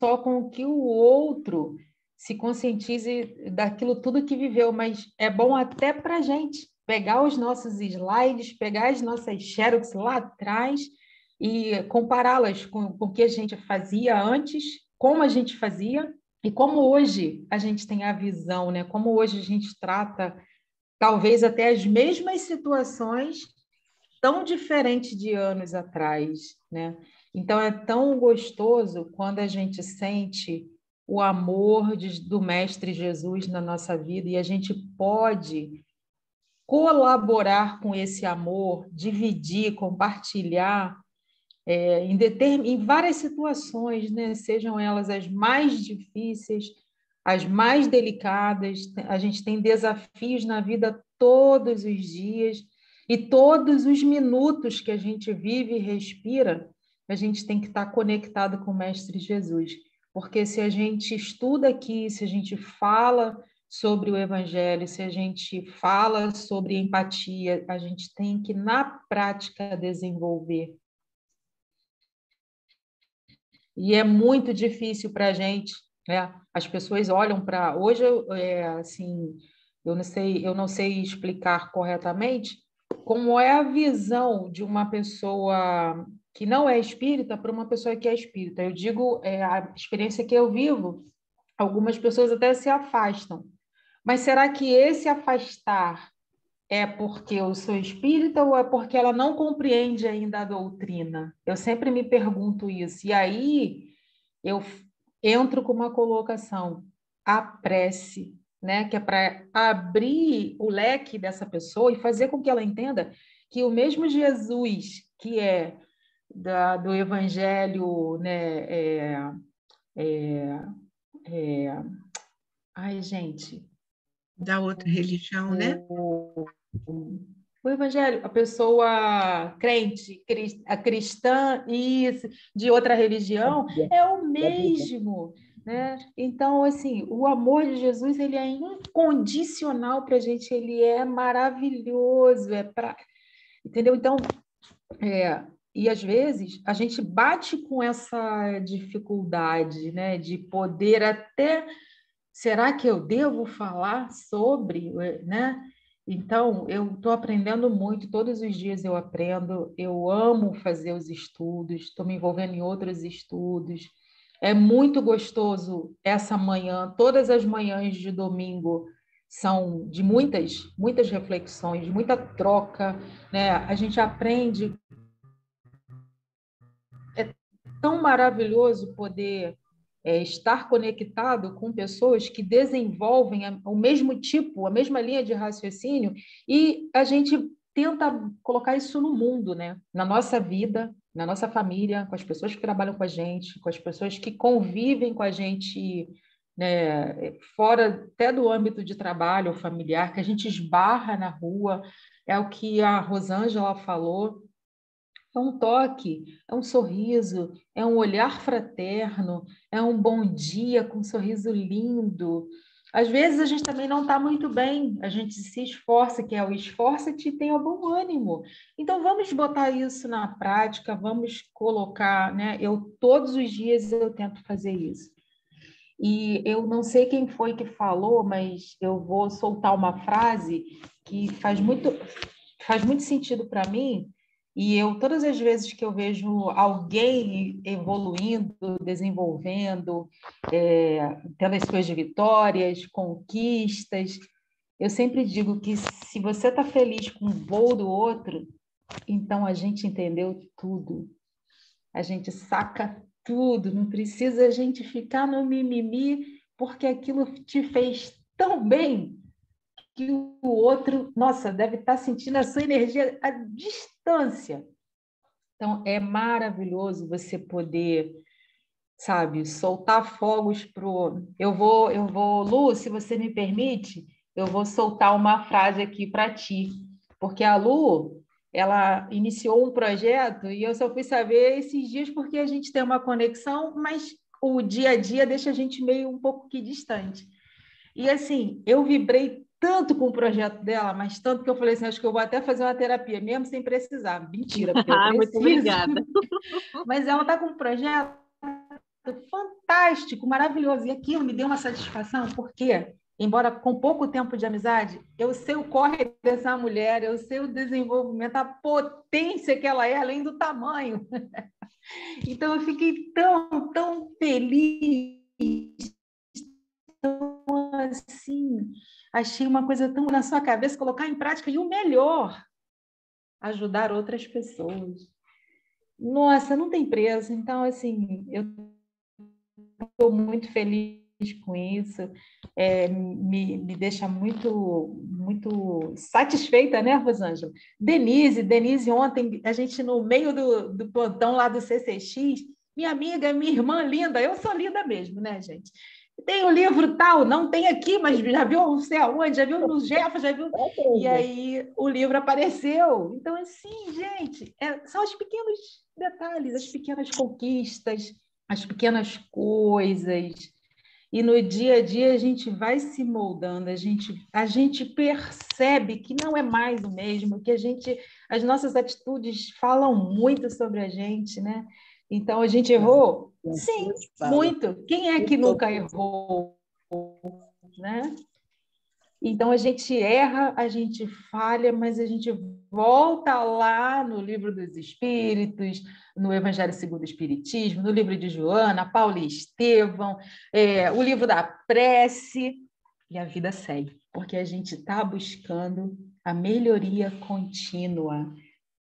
só com que o outro se conscientize daquilo tudo que viveu, mas é bom até para a gente pegar os nossos slides, pegar as nossas xerox lá atrás e compará-las com o que a gente fazia antes, como a gente fazia e como hoje a gente tem a visão, né? Como hoje a gente trata talvez até as mesmas situações tão diferentes de anos atrás, né? Então é tão gostoso quando a gente sente o amor do Mestre Jesus na nossa vida e a gente pode colaborar com esse amor, dividir, compartilhar em várias situações, né? Sejam elas as mais difíceis, as mais delicadas. A gente tem desafios na vida todos os dias e todos os minutos que a gente vive e respira, a gente tem que estar conectado com o Mestre Jesus. Porque se a gente estuda aqui, se a gente fala sobre o Evangelho, se a gente fala sobre empatia, a gente tem que, na prática, desenvolver. E é muito difícil para a gente, né? As pessoas olham para... Hoje, assim, eu não sei explicar corretamente como é a visão de uma pessoa que não é espírita para uma pessoa que é espírita. Eu digo, a experiência que eu vivo, algumas pessoas até se afastam. Mas será que esse afastar é porque eu sou espírita ou é porque ela não compreende ainda a doutrina? Eu sempre me pergunto isso. E aí eu entro com uma colocação, a prece, né? Que é para abrir o leque dessa pessoa e fazer com que ela entenda que o mesmo Jesus que é do Evangelho, né? Ai, gente... Da outra religião, né? O Evangelho, a pessoa crente, a cristã, isso, de outra religião, é o mesmo, né? Então, assim, o amor de Jesus, ele é incondicional para a gente, ele é maravilhoso, entendeu? Então, e às vezes a gente bate com essa dificuldade, né, de poder até... Será que eu devo falar sobre, né? Então, eu estou aprendendo muito, todos os dias eu aprendo, eu amo fazer os estudos, estou me envolvendo em outros estudos. É muito gostoso essa manhã, todas as manhãs de domingo são de muitas reflexões, muita troca, né? A gente aprende. É tão maravilhoso poder estar conectado com pessoas que desenvolvem o mesmo tipo, a mesma linha de raciocínio, e a gente tenta colocar isso no mundo, né? Na nossa vida, na nossa família, com as pessoas que trabalham com a gente, com as pessoas que convivem com a gente, né? Fora até do âmbito de trabalho ou familiar, que a gente esbarra na rua, é o que a Rosângela falou. É um toque, é um sorriso, é um olhar fraterno, é um bom dia com um sorriso lindo. Às vezes a gente também não está muito bem, a gente se esforça, que é o esforça-te e tenha bom ânimo. Então vamos botar isso na prática, vamos colocar, né? Todos os dias eu tento fazer isso. E eu não sei quem foi que falou, mas eu vou soltar uma frase que faz muito sentido para mim. E todas as vezes que eu vejo alguém evoluindo, desenvolvendo, tendo as suas vitórias, conquistas, eu sempre digo que se você está feliz com o voo do outro, então a gente entendeu tudo. A gente saca tudo, não precisa a gente ficar no mimimi, porque aquilo te fez tão bem que o outro, nossa, deve estar sentindo a sua energia à distância. Então, é maravilhoso você poder, sabe, soltar fogos pro... Eu vou, Lu, se você me permite, eu vou soltar uma frase aqui para ti, porque a Lu, ela iniciou um projeto e eu só fui saber esses dias porque a gente tem uma conexão, mas o dia a dia deixa a gente meio um pouco que distante. E assim, eu vibrei tanto com o projeto dela, mas tanto que eu falei assim, acho que eu vou até fazer uma terapia mesmo sem precisar. Mentira, porque eu preciso. Muito obrigada. Mas ela está com um projeto fantástico, maravilhoso. E aquilo me deu uma satisfação, porque embora com pouco tempo de amizade, eu sei o corre dessa mulher, eu sei o desenvolvimento, a potência que ela é, além do tamanho. Então, eu fiquei tão feliz, tão assim, achei uma coisa tão na sua cabeça, colocar em prática, e o melhor, ajudar outras pessoas. Nossa, não tem preço. Então, assim, eu estou muito feliz com isso, me deixa muito satisfeita, né, Rosângela? Denise, ontem, a gente no meio do plantão lá do CCX, minha amiga, minha irmã linda, eu sou linda mesmo, né, gente? Tem o livro tal, não tem aqui, mas já viu não sei aonde, já viu no Jeff, já viu... E aí o livro apareceu. Então, assim, gente, são os pequenos detalhes, as pequenas conquistas, as pequenas coisas. E no dia a dia a gente vai se moldando, a gente percebe que não é mais o mesmo, que as nossas atitudes falam muito sobre a gente, né? Então, a gente errou? Sim, muito. Quem é que nunca errou, né? Então, a gente erra, a gente falha, mas a gente volta lá no Livro dos Espíritos, no Evangelho segundo o Espiritismo, no livro de Joana, Paulo e Estevão, o livro da prece, e a vida segue, porque a gente está buscando a melhoria contínua,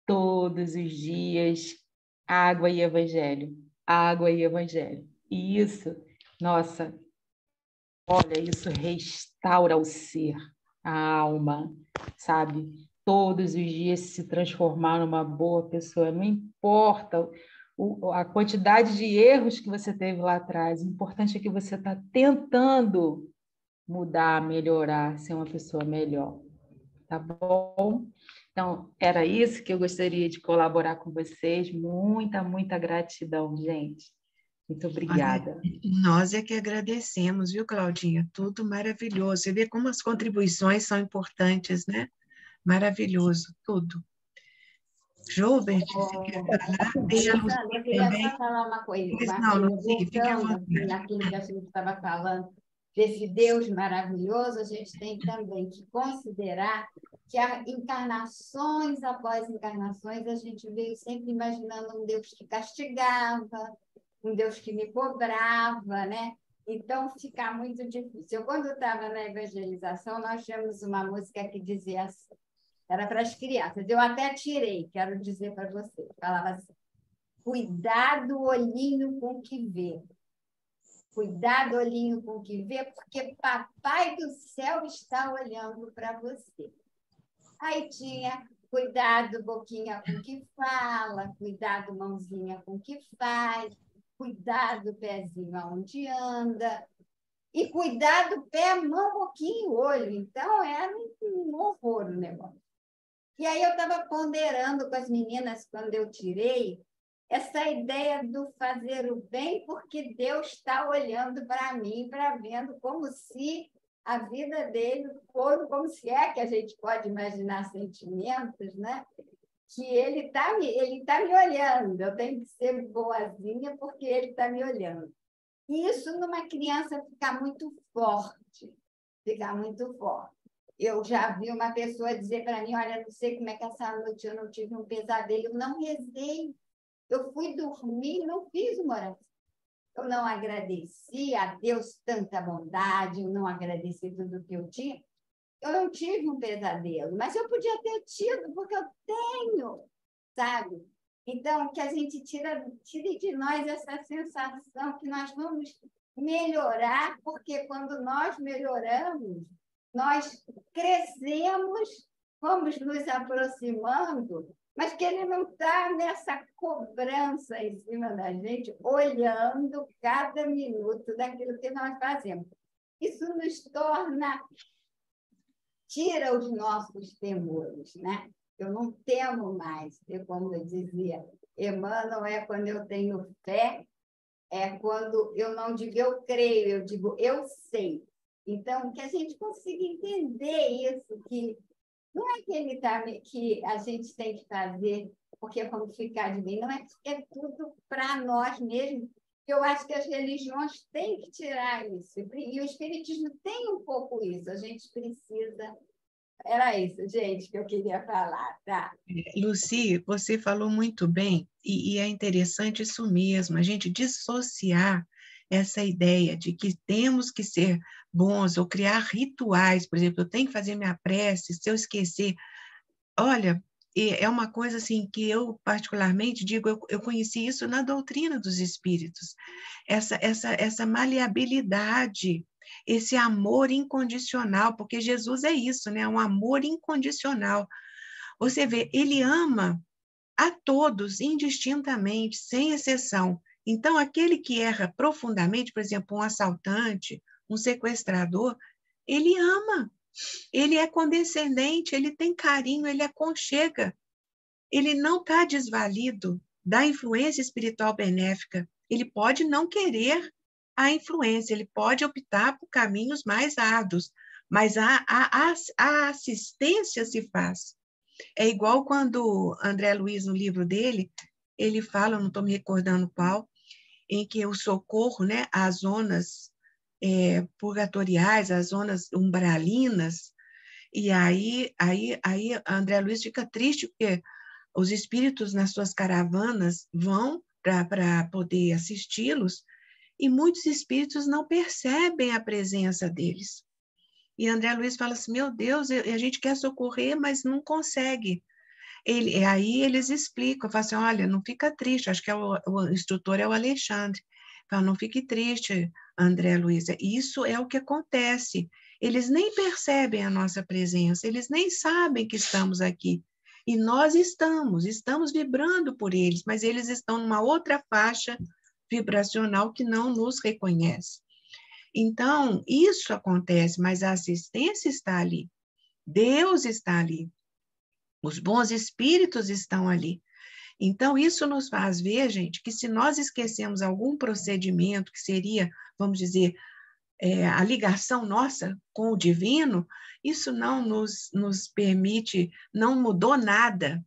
todos os dias, água e evangelho, água e evangelho. E isso, nossa, olha, isso restaura o ser, a alma, sabe? Todos os dias se transformar numa boa pessoa, não importa a quantidade de erros que você teve lá atrás, o importante é que você está tentando mudar, melhorar, ser uma pessoa melhor, tá bom? Então, era isso que eu gostaria de colaborar com vocês. Muita gratidão, gente. Muito obrigada. Nós é que agradecemos, viu, Claudinha? Tudo maravilhoso. Você vê como as contribuições são importantes, né? Maravilhoso, tudo. Joubert, você quer falar? Tem a Lucy Eu queria também. só falar uma coisa, Pois não, Lucy, fique à voltando vontade. assim, naquilo que a gente estava falando, desse Deus maravilhoso, a gente tem também que considerar que há encarnações após encarnações, a gente veio sempre imaginando um Deus que castigava, um Deus que me cobrava, né? Então, fica muito difícil. Eu, quando estava na evangelização, nós tínhamos uma música que dizia assim, era para as crianças, eu até tirei, quero dizer para vocês, falava assim, cuidado, olhinho com o que vê. Cuidado, olhinho com o que vê, porque Papai do Céu está olhando para você. Aí tinha cuidado, boquinha com o que fala, cuidado, mãozinha com o que faz, cuidado, pezinho aonde anda, e cuidado, pé, mão, boquinha e olho. Então, era um horror o negócio. E aí eu estava ponderando com as meninas, quando eu tirei, essa ideia do fazer o bem, porque Deus está olhando para mim, para vendo como se a vida dele for, como se é que a gente pode imaginar sentimentos, né? Que ele tá me olhando, eu tenho que ser boazinha porque ele está me olhando. E isso numa criança fica muito forte, fica muito forte. Eu já vi uma pessoa dizer para mim, olha, não sei como é que essa noite eu não tive um pesadelo, eu não rezei. Eu fui dormir, não fiz uma oração. Eu não agradeci a Deus tanta bondade, eu não agradeci tudo que eu tinha. Eu não tive um pesadelo, mas eu podia ter tido, porque eu tenho, sabe? Então, que a gente tire de nós essa sensação que nós vamos melhorar, porque quando nós melhoramos, nós crescemos, vamos nos aproximando, mas que ele não está nessa cobrança em cima da gente, olhando cada minuto daquilo que nós fazemos. Isso nos torna, tira os nossos temores, né? Eu não temo mais, como eu dizia, Emmanuel, é quando eu tenho fé, é quando eu não digo eu creio, eu digo eu sei. Então, que a gente consiga entender isso, que não é que ele tá, que a gente tem que fazer porque vamos ficar de bem, não é porque é tudo para nós mesmos, Eu acho que as religiões têm que tirar isso. E o espiritismo tem um pouco isso. A gente precisa... Era isso, gente, que eu queria falar, tá? Lucy, você falou muito bem, e é interessante isso mesmo, a gente dissociar essa ideia de que temos que ser bons ou criar rituais, por exemplo, eu tenho que fazer minha prece, se eu esquecer, olha, é uma coisa assim que eu particularmente digo, eu conheci isso na doutrina dos espíritos, essa maleabilidade, esse amor incondicional, porque Jesus é isso, né? Um amor incondicional. Você vê, ele ama a todos, indistintamente, sem exceção. Então, aquele que erra profundamente, por exemplo, um assaltante, um sequestrador, ele ama, ele é condescendente, ele tem carinho, ele aconchega, ele não está desvalido da influência espiritual benéfica. Ele pode não querer a influência, ele pode optar por caminhos mais árduos, mas a assistência se faz. É igual quando André Luiz, no livro dele, ele fala, não estou me recordando qual, em que o socorro, né, às zonas purgatoriais, às zonas umbralinas, e aí André Luiz fica triste, porque os espíritos nas suas caravanas vão para poder assisti-los, e muitos espíritos não percebem a presença deles. E André Luiz fala assim, meu Deus, a gente quer socorrer, mas não consegue. Aí eles explicam, falam assim, olha, não fica triste, acho que o instrutor é o Alexandre. Fala, não fique triste, André Luiz, isso é o que acontece. Eles nem percebem a nossa presença, eles nem sabem que estamos aqui. E nós estamos vibrando por eles, mas eles estão numa outra faixa vibracional que não nos reconhece. Então, isso acontece, mas a assistência está ali. Deus está ali. Os bons espíritos estão ali. Então, isso nos faz ver, gente, que se nós esquecemos algum procedimento que seria, vamos dizer, a ligação nossa com o divino, isso não nos permite, não mudou nada,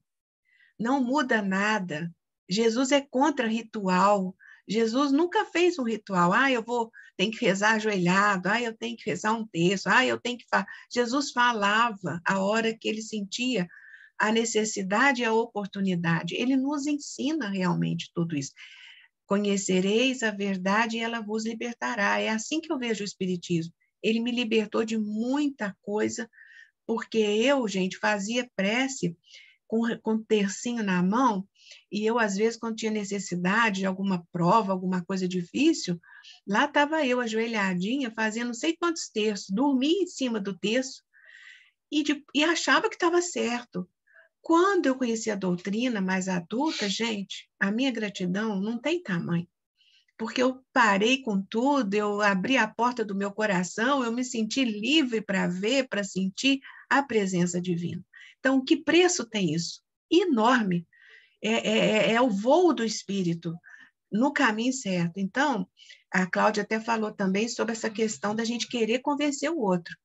não muda nada. Jesus é contra ritual. Jesus nunca fez um ritual. Tem que rezar ajoelhado. Eu tenho que rezar um texto. Eu tenho que falar. Jesus falava a hora que ele sentia a necessidade e a oportunidade. Ele nos ensina realmente tudo isso. Conhecereis a verdade e ela vos libertará. É assim que eu vejo o Espiritismo. Ele me libertou de muita coisa, porque eu, gente, fazia prece com tercinho na mão, e eu, às vezes, quando tinha necessidade de alguma prova, alguma coisa difícil, lá estava eu, ajoelhadinha, fazendo não sei quantos terços, dormia em cima do terço, e achava que estava certo. Quando eu conheci a doutrina mais adulta, gente, a minha gratidão não tem tamanho, porque eu parei com tudo, eu abri a porta do meu coração, eu me senti livre para ver, para sentir a presença divina. Então, que preço tem isso? Enorme. É o voo do espírito no caminho certo. Então, a Cláudia até falou também sobre essa questão da gente querer convencer o outro.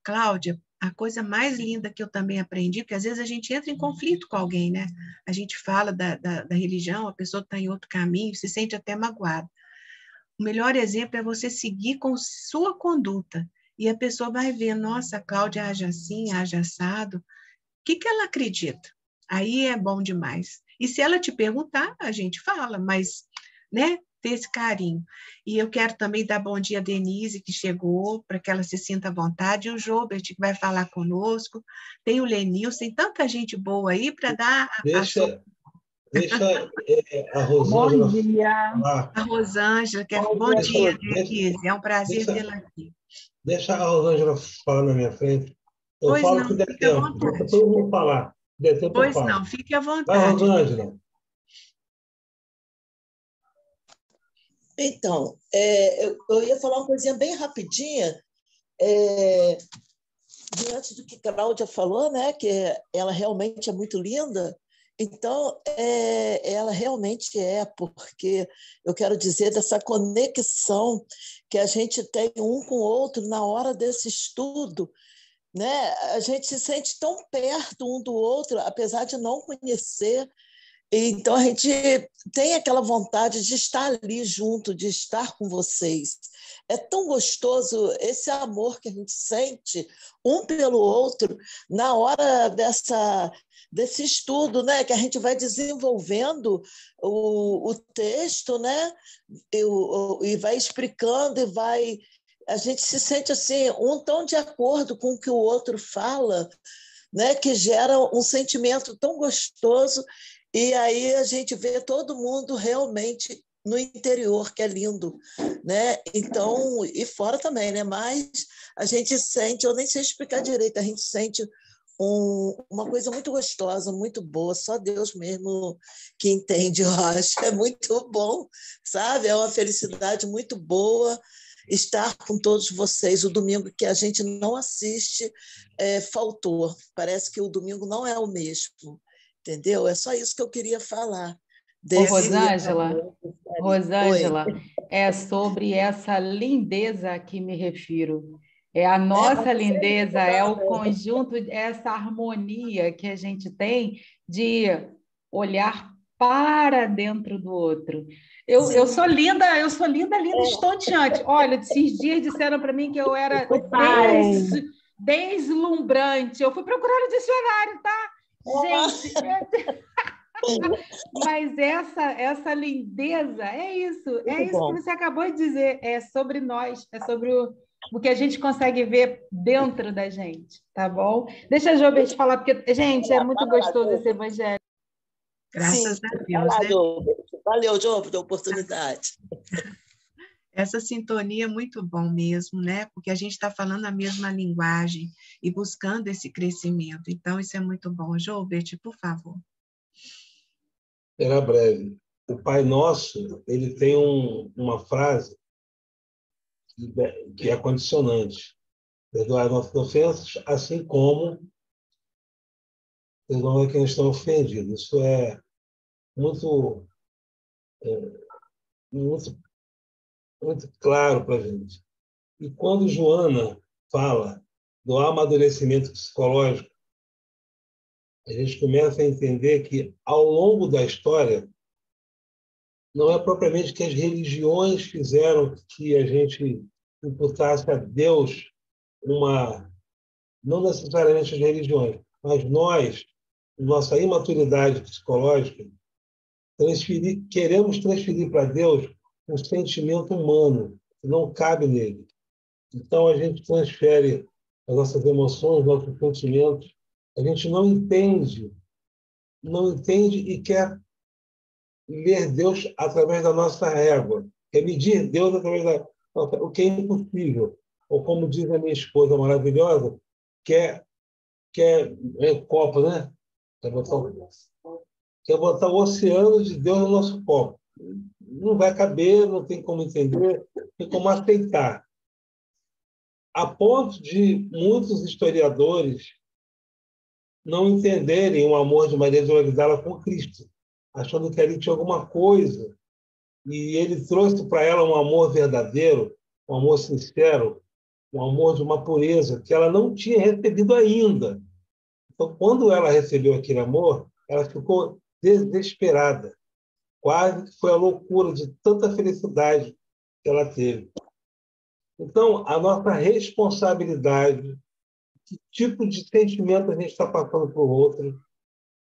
Cláudia, a coisa mais linda que eu também aprendi, porque às vezes a gente entra em conflito com alguém, né? A gente fala da religião, a pessoa está em outro caminho, se sente até magoada. O melhor exemplo é você seguir com sua conduta, e a pessoa vai ver, nossa, a Cláudia age assim, age assado, o que ela acredita? Aí é bom demais. E se ela te perguntar, a gente fala, mas, né, ter esse carinho. E eu quero também dar bom dia a Denise, que chegou, para que ela se sinta à vontade, e o Jobert, que vai falar conosco, tem o Lenilson, tem tanta gente boa aí para dar Deixa a Rosângela falar. A Rosângela, bom dia, Denise, é um prazer tê-la aqui. Deixa a Rosângela falar na minha frente. Eu pois falo não, que der fique à tempo. vontade. Deixa todo mundo falar. Der tempo, pois eu falo. Não, fique à vontade. Vai, Rosângela. Então, eu ia falar uma coisinha bem rapidinha, diante do que a Cláudia falou, né, que ela realmente é muito linda. Então, ela realmente porque eu quero dizer dessa conexão que a gente tem um com o outro na hora desse estudo, né? A gente se sente tão perto um do outro, apesar de não conhecer, Então, a gente tem aquela vontade de estar ali junto, de estar com vocês. É tão gostoso esse amor que a gente sente um pelo outro na hora desse estudo, né? Que a gente vai desenvolvendo o texto, né? E vai explicando, a gente se sente assim, um tão de acordo com o que o outro fala, né? Que gera um sentimento tão gostoso. E aí a gente vê todo mundo realmente no interior, que é lindo, né? Então, e fora também, né? Mas a gente sente, eu nem sei explicar direito, a gente sente uma coisa muito gostosa, muito boa, só Deus mesmo que entende, eu acho. É muito bom, sabe? É uma felicidade muito boa estar com todos vocês. O domingo que a gente não assiste, faltou. Parece que o domingo não é o mesmo. Entendeu? É só isso que eu queria falar. Ô, Desse... Rosângela, é sobre essa lindeza a que me refiro. É a nossa lindeza, é o conjunto, essa harmonia que a gente tem de olhar para dentro do outro. Eu sou linda, linda, estonteante. Olha, esses dias disseram para mim que eu era deslumbrante. Eu fui procurar no dicionário, tá? Gente, mas essa lindeza é isso que você acabou de dizer, é sobre nós, é sobre o que a gente consegue ver dentro da gente, tá bom? Deixa a Jobert falar, porque, gente, é muito gostoso esse evangelho. Graças a Deus, né? Valeu, Jobert, pela oportunidade. Essa sintonia é muito bom mesmo, né? Porque a gente está falando a mesma linguagem e buscando esse crescimento. Então, isso é muito bom. Jobert, por favor. Será breve. O Pai Nosso, ele tem uma frase que é condicionante. Perdoar nossas ofensas, assim como perdoar quem está ofendido. Isso é muito, muito, muito claro para a gente. E quando Joana fala do amadurecimento psicológico, a gente começa a entender que, ao longo da história, não é propriamente que as religiões fizeram que a gente imputasse a Deus não necessariamente as religiões, mas nós, nossa imaturidade psicológica, queremos transferir para Deus um sentimento humano que não cabe nele. Então, a gente transfere as nossas emoções, nossos sentimentos. A gente não entende e quer ler Deus através da nossa régua, quer medir Deus através o que é impossível. Ou como diz a minha esposa maravilhosa, quer copo, né? Quer botar o oceano de Deus no nosso copo. Não vai caber, não tem como entender, não tem como aceitar. A ponto de muitos historiadores não entenderem o amor de Maria de Magdala com Cristo, achando que ali tinha alguma coisa. E ele trouxe para ela um amor verdadeiro, um amor sincero, um amor de uma pureza que ela não tinha recebido ainda. Então, quando ela recebeu aquele amor, ela ficou desesperada. Quase que foi a loucura de tanta felicidade que ela teve. Então, a nossa responsabilidade, que tipo de sentimento a gente está passando para o outro,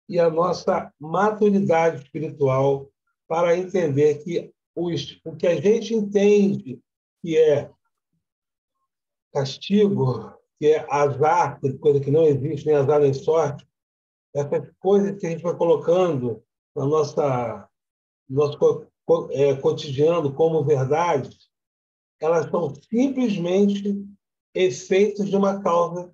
e a nossa maturidade espiritual para entender que o que a gente entende que é castigo, que é azar, coisa que não existe, nem azar nem sorte, essas coisas que a gente vai colocando no nosso cotidiano como verdades, elas são simplesmente efeitos de uma causa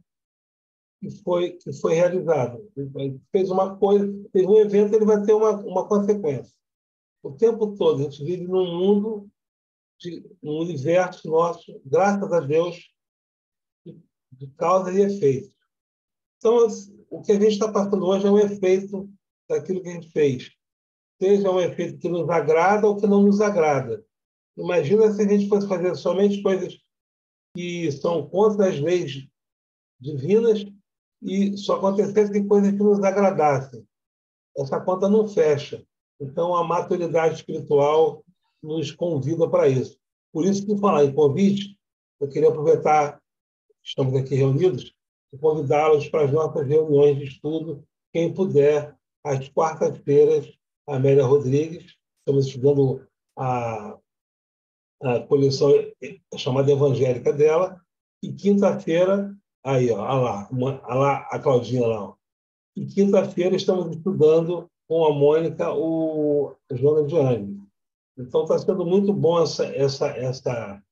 que foi realizada. Ele fez uma coisa, fez um evento, ele vai ter uma consequência. O tempo todo, a gente vive num mundo, num universo nosso, graças a Deus, de causa e efeito. Então, o que a gente está passando hoje é um efeito daquilo que a gente fez. Seja um efeito que nos agrada ou que não nos agrada. Imagina se a gente fosse fazer somente coisas que são contra as leis divinas e só acontecessem coisas que nos agradassem. essa conta não fecha. Então, a maturidade espiritual nos convida para isso. Por isso que, falar em convite, eu queria aproveitar, estamos aqui reunidos, e convidá-los para as nossas reuniões de estudo, quem puder, às quartas-feiras, a Amélia Rodrigues, estamos estudando a coleção chamada evangélica dela, e quinta-feira, aí, ó, a Claudinha lá, ó. E quinta-feira estamos estudando com a Mônica o Joana de Anjos. Então está sendo muito bom essa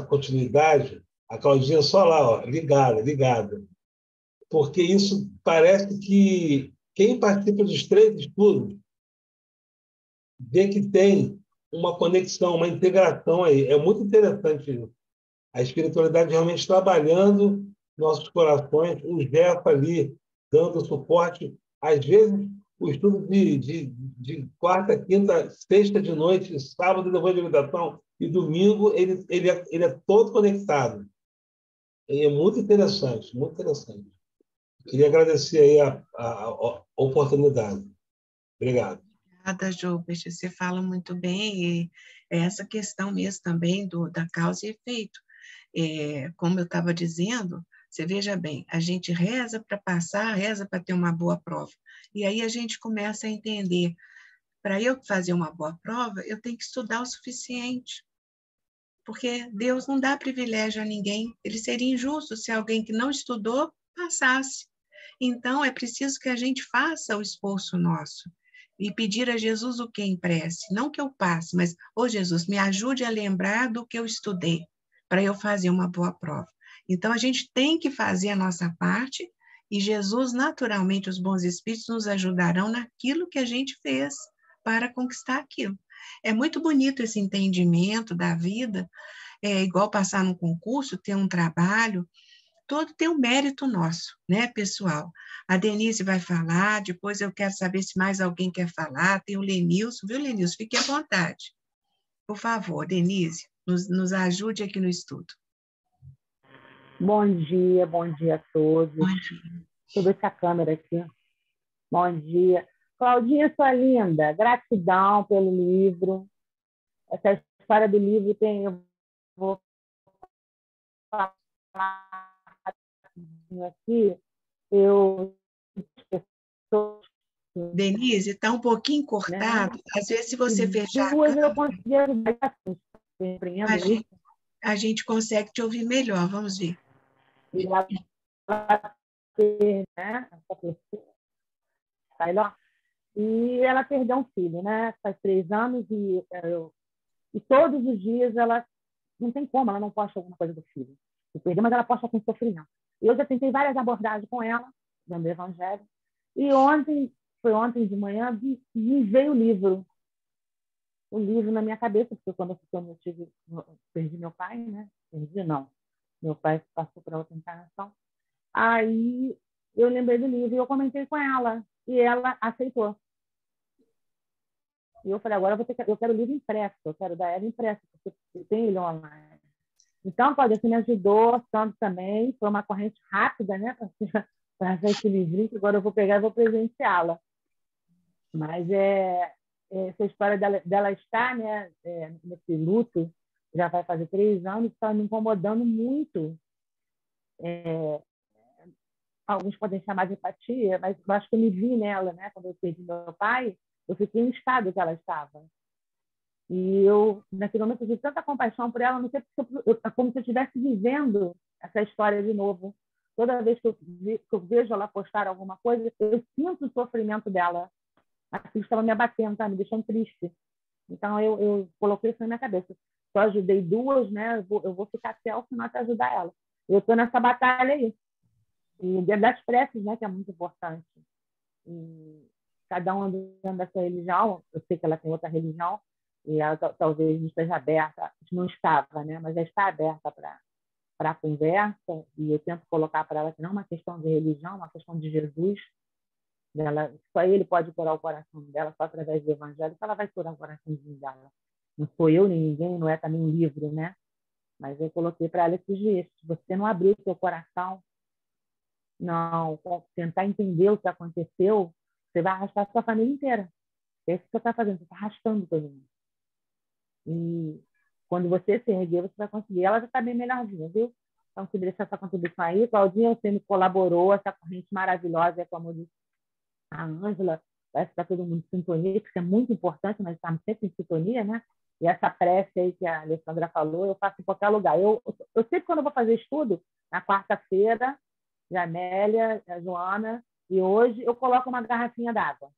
continuidade. A Claudinha só lá, ó, ligada. Porque isso parece que quem participa dos 3 estudos vê que tem uma conexão, uma integração aí. É muito interessante isso. A espiritualidade realmente trabalhando nossos corações, o Jeff ali dando suporte. Às vezes, o estudo de quarta, quinta, sexta de noite, sábado depois de meditação e domingo, ele é todo conectado. E é muito interessante, muito interessante. Queria agradecer aí a oportunidade. Obrigado. Obrigada, Gilbert. Você fala muito bem, e é essa questão mesmo também da causa e efeito. Como eu estava dizendo, você veja bem, a gente reza para passar, reza para ter uma boa prova. E aí a gente começa a entender, para eu fazer uma boa prova, eu tenho que estudar o suficiente. Porque Deus não dá privilégio a ninguém. Ele seria injusto se alguém que não estudou passasse. Então, é preciso que a gente faça o esforço nosso e pedir a Jesus o que em prece. Não que eu passe, mas, Jesus, me ajude a lembrar do que eu estudei, para eu fazer uma boa prova. Então, a gente tem que fazer a nossa parte e Jesus, naturalmente, os bons espíritos nos ajudarão naquilo que a gente fez para conquistar aquilo. É muito bonito esse entendimento da vida, é igual passar num concurso, ter um trabalho, todo tem um mérito nosso, né, pessoal? A Denise vai falar, depois eu quero saber se mais alguém quer falar, tem o Lenilson, viu, Lenilson? Fique à vontade. Por favor, Denise, nos ajude aqui no estudo. Bom dia a todos. Bom dia. Deixa eu ver essa câmera aqui. Bom dia. Claudinha, sua linda, gratidão pelo livro. Essa história do livro eu vou falar rapidinho aqui. Denise, está um pouquinho cortado. Né? Às vezes, se você fechar duas eu consegui ajudar. A gente consegue te ouvir melhor. Vamos ver. E ela, né? E ela perdeu um filho, né? Faz 3 anos e todos os dias ela não tem como, ela não posta alguma coisa do filho. Perdeu, mas ela posta com sofrimento. Eu já tentei várias abordagens com ela, dando evangelho. E foi ontem de manhã, me veio o livro na minha cabeça, porque quando eu perdi meu pai, né? Meu pai passou para outra encarnação. Aí eu lembrei do livro e eu comentei com ela, e ela aceitou. E eu falei, agora eu quero o livro impresso, eu quero dar ela impresso, porque eu tenho ele online. Então, Cláudia, você me ajudou, tanto também, foi uma corrente rápida, né, para fazer esse livrinho, que agora eu vou pegar e vou presenteá-la. Mas essa história dela estar, né, nesse luto, já vai fazer 3 anos, está me incomodando muito. Alguns podem chamar de empatia, mas eu acho que eu me vi nela, né? Quando eu perdi meu pai, eu fiquei no estado que ela estava. E eu, naquele momento, tive tanta compaixão por ela, não sei como se eu estivesse vivendo essa história de novo. Toda vez que eu vejo ela postar alguma coisa, eu sinto o sofrimento dela. Aquilo estava me abatendo, tá? Me deixando triste. Então, eu coloquei isso na minha cabeça. Só ajudei 2, né? Eu vou ficar até o final para ajudar ela. Eu estou nessa batalha aí. E o dia das preces, né, que é muito importante. E cada um dentro da sua religião, eu sei que ela tem outra religião, e ela talvez não esteja aberta, não estava, né, mas já está aberta para a conversa, e eu tento colocar para ela que não é uma questão de religião, é uma questão de Jesus. Só ele pode curar o coração dela, só através do evangelho, que ela vai curar o coraçãozinho dela. Não sou eu nem ninguém, não é também um livro, né? Mas eu coloquei para ela esses dias. Se você não abrir o seu coração, não tentar entender o que aconteceu, você vai arrastar a sua família inteira. É isso que você está fazendo, você está arrastando todo mundo. E quando você se erguer, você vai conseguir. Ela já está bem melhorzinha, viu? Então, que deixa essa contribuição aí. Claudinha, você me colaborou, essa corrente maravilhosa, como disse a Ângela, parece que está todo mundo em sintonia, porque é muito importante, nós estamos sempre em sintonia, né? E essa prece aí que a Alessandra falou, eu faço em qualquer lugar. Eu sempre, quando eu vou fazer estudo, na quarta-feira, de Amélia, a Joana, e hoje eu coloco uma garrafinha d'água.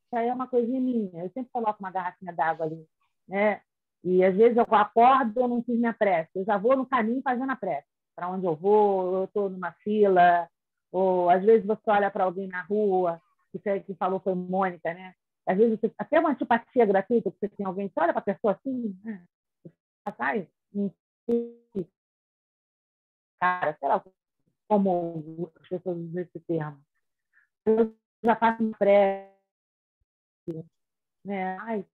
Isso aí é uma coisinha minha. Eu sempre coloco uma garrafinha d'água ali, né? E às vezes eu acordo, eu não fiz minha prece. Eu já vou no caminho fazendo a prece. Para onde eu vou, eu estou numa fila, ou às vezes você olha para alguém na rua, que falou foi Mônica, né? Às vezes você, até uma antipatia gratuita, que você tem alguém, você olha para a pessoa assim, né? Sai, cara, sei lá como as pessoas usam esse termo. Eu já faço uma prece, né? Ai,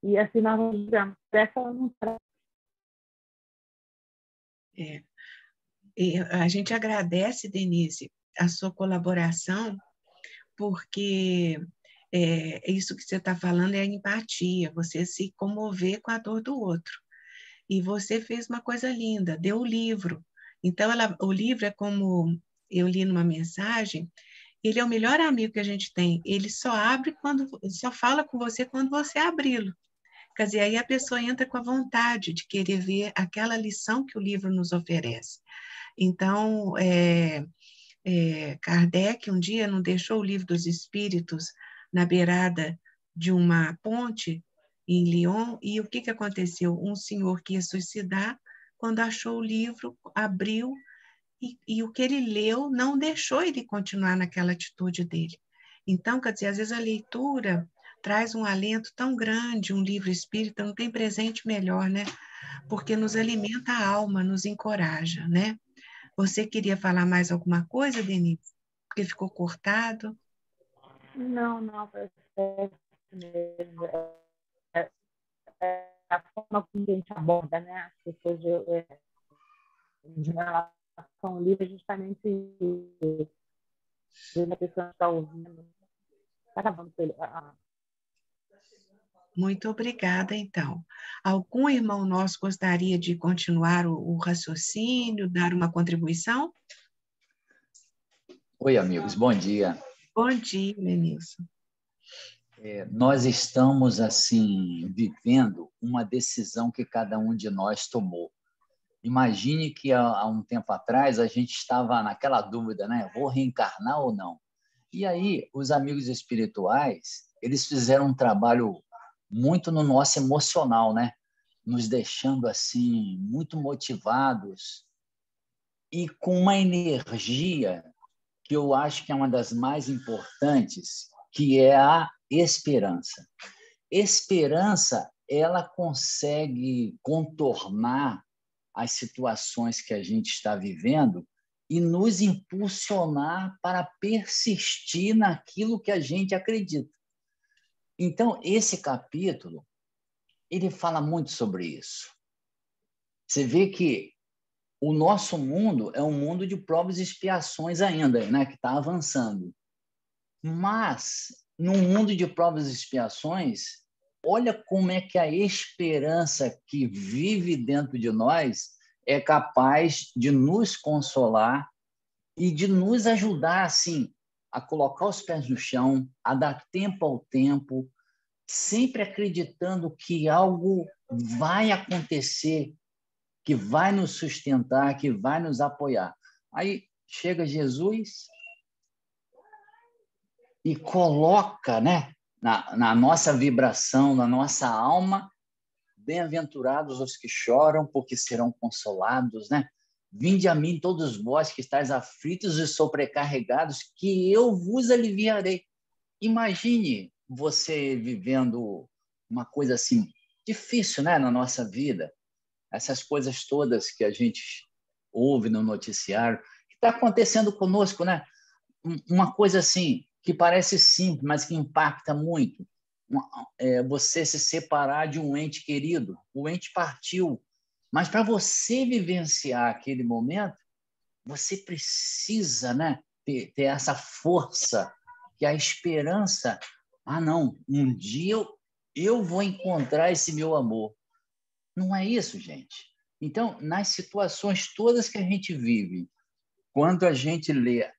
e assim nós vamos vendo. Prece ela não traz. E a gente agradece, Denise, a sua colaboração, porque isso que você está falando é a empatia, você se comover com a dor do outro. E você fez uma coisa linda, deu o livro. Então, o livro é como eu li numa mensagem, ele é o melhor amigo que a gente tem. Ele só fala com você quando você abri-lo. Quer dizer, aí a pessoa entra com a vontade de querer ver aquela lição que o livro nos oferece. Então, Kardec um dia não deixou o Livro dos Espíritos na beirada de uma ponte em Lyon, e o que aconteceu? Um senhor que ia suicidar, quando achou o livro, abriu, e o que ele leu não deixou ele continuar naquela atitude dele. Então, quer dizer, às vezes a leitura traz um alento tão grande, um livro espírita não tem presente melhor, né? Porque nos alimenta a alma, nos encoraja, né? Você queria falar mais alguma coisa, Denise? Porque ficou cortado? Não, é a forma como a gente aborda, né? As pessoas de relação ao livro, justamente a pessoa está ouvindo. Está gravando ele. Muito obrigada, então. Algum irmão nosso gostaria de continuar o raciocínio, dar uma contribuição? Oi, amigos, bom dia. Bom dia, Lenilson. Nós estamos, assim, vivendo uma decisão que cada um de nós tomou. Imagine que há um tempo atrás a gente estava naquela dúvida, né? Vou reencarnar ou não? E aí, os amigos espirituais, eles fizeram um trabalho muito no nosso emocional, né? Nos deixando, assim, muito motivados e com uma energia que eu acho que é uma das mais importantes, que é a esperança. Esperança, ela consegue contornar as situações que a gente está vivendo e nos impulsionar para persistir naquilo que a gente acredita. Então, esse capítulo, ele fala muito sobre isso. Você vê que o nosso mundo é um mundo de provas e expiações ainda, né, que está avançando. Mas, no mundo de provas e expiações, olha como é que a esperança que vive dentro de nós é capaz de nos consolar e de nos ajudar, assim, a colocar os pés no chão, a dar tempo ao tempo, sempre acreditando que algo vai acontecer, que vai nos sustentar, que vai nos apoiar. Aí chega Jesus e coloca, né, na nossa vibração, na nossa alma, bem-aventurados os que choram, porque serão consolados, né? Vinde a mim todos vós que estáis aflitos e sobrecarregados, que eu vos aliviarei. Imagine você vivendo uma coisa assim difícil, né, na nossa vida. Essas coisas todas que a gente ouve no noticiário, que está acontecendo conosco, né? Uma coisa assim, que parece simples, mas que impacta muito. você se separar de um ente querido. O ente partiu. Mas para você vivenciar aquele momento, você precisa, né, ter essa força, que é a esperança. Não, um dia eu vou encontrar esse meu amor. Não é isso, gente. Então, nas situações todas que a gente vive, quando a gente lê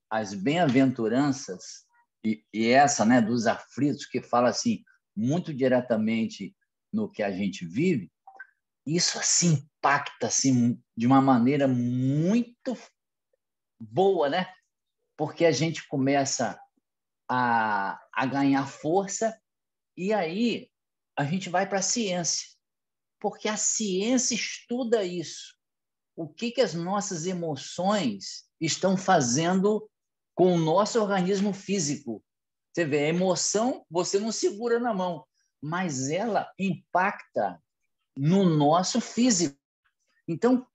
as bem-aventuranças, e essa, né, dos aflitos, que fala assim muito diretamente no que a gente vive, isso assim impacta assim de uma maneira muito boa, né? Porque a gente começa a ganhar força, e aí a gente vai para a ciência, porque a ciência estuda isso. O que as nossas emoções estão fazendo com o nosso organismo físico. Você vê, a emoção você não segura na mão, mas ela impacta no nosso físico. Então,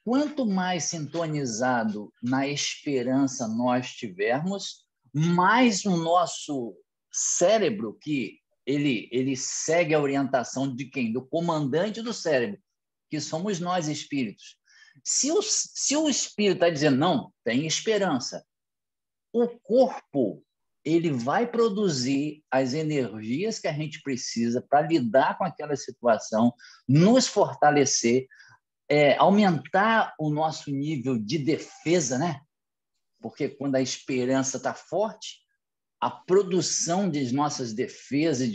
quanto mais sintonizado na esperança nós tivermos, mais o nosso cérebro, que ele segue a orientação de quem? Do comandante do cérebro, que somos nós, espíritos. Se o espírito está dizendo, não, tem esperança, o corpo ele vai produzir as energias que a gente precisa para lidar com aquela situação, nos fortalecer, aumentar o nosso nível de defesa, né? Porque quando a esperança está forte, a produção das nossas defesas,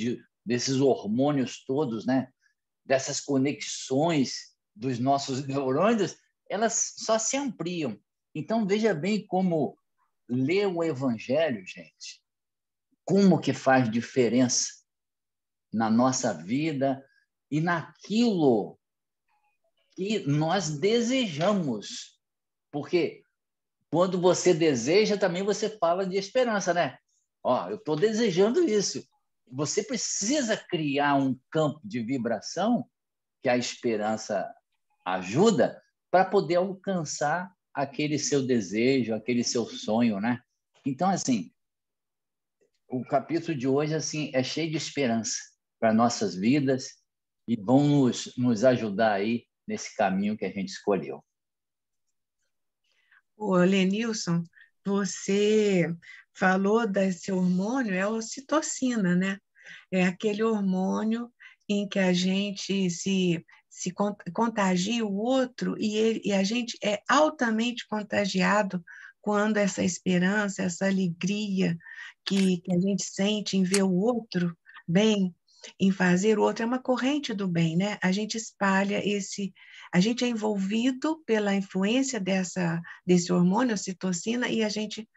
desses hormônios todos, né? Dessas conexões dos nossos neurônios, elas só se ampliam. Então, veja bem como ler o Evangelho, gente, como que faz diferença na nossa vida e naquilo que nós desejamos. Porque quando você deseja, também você fala de esperança, né? Eu estou desejando isso. Você precisa criar um campo de vibração que a esperança ajuda para poder alcançar aquele seu desejo, aquele seu sonho, né? Então, assim, o capítulo de hoje assim é cheio de esperança para nossas vidas e vão nos ajudar aí nesse caminho que a gente escolheu. Ô, Lenilson, você falou desse hormônio, é a ocitocina, né? É aquele hormônio em que a gente se contagia o outro e a gente é altamente contagiado quando essa esperança, essa alegria que a gente sente em ver o outro bem, em fazer o outro, é uma corrente do bem, né? A gente espalha a gente é envolvido pela influência desse hormônio, a ocitocina, e a gente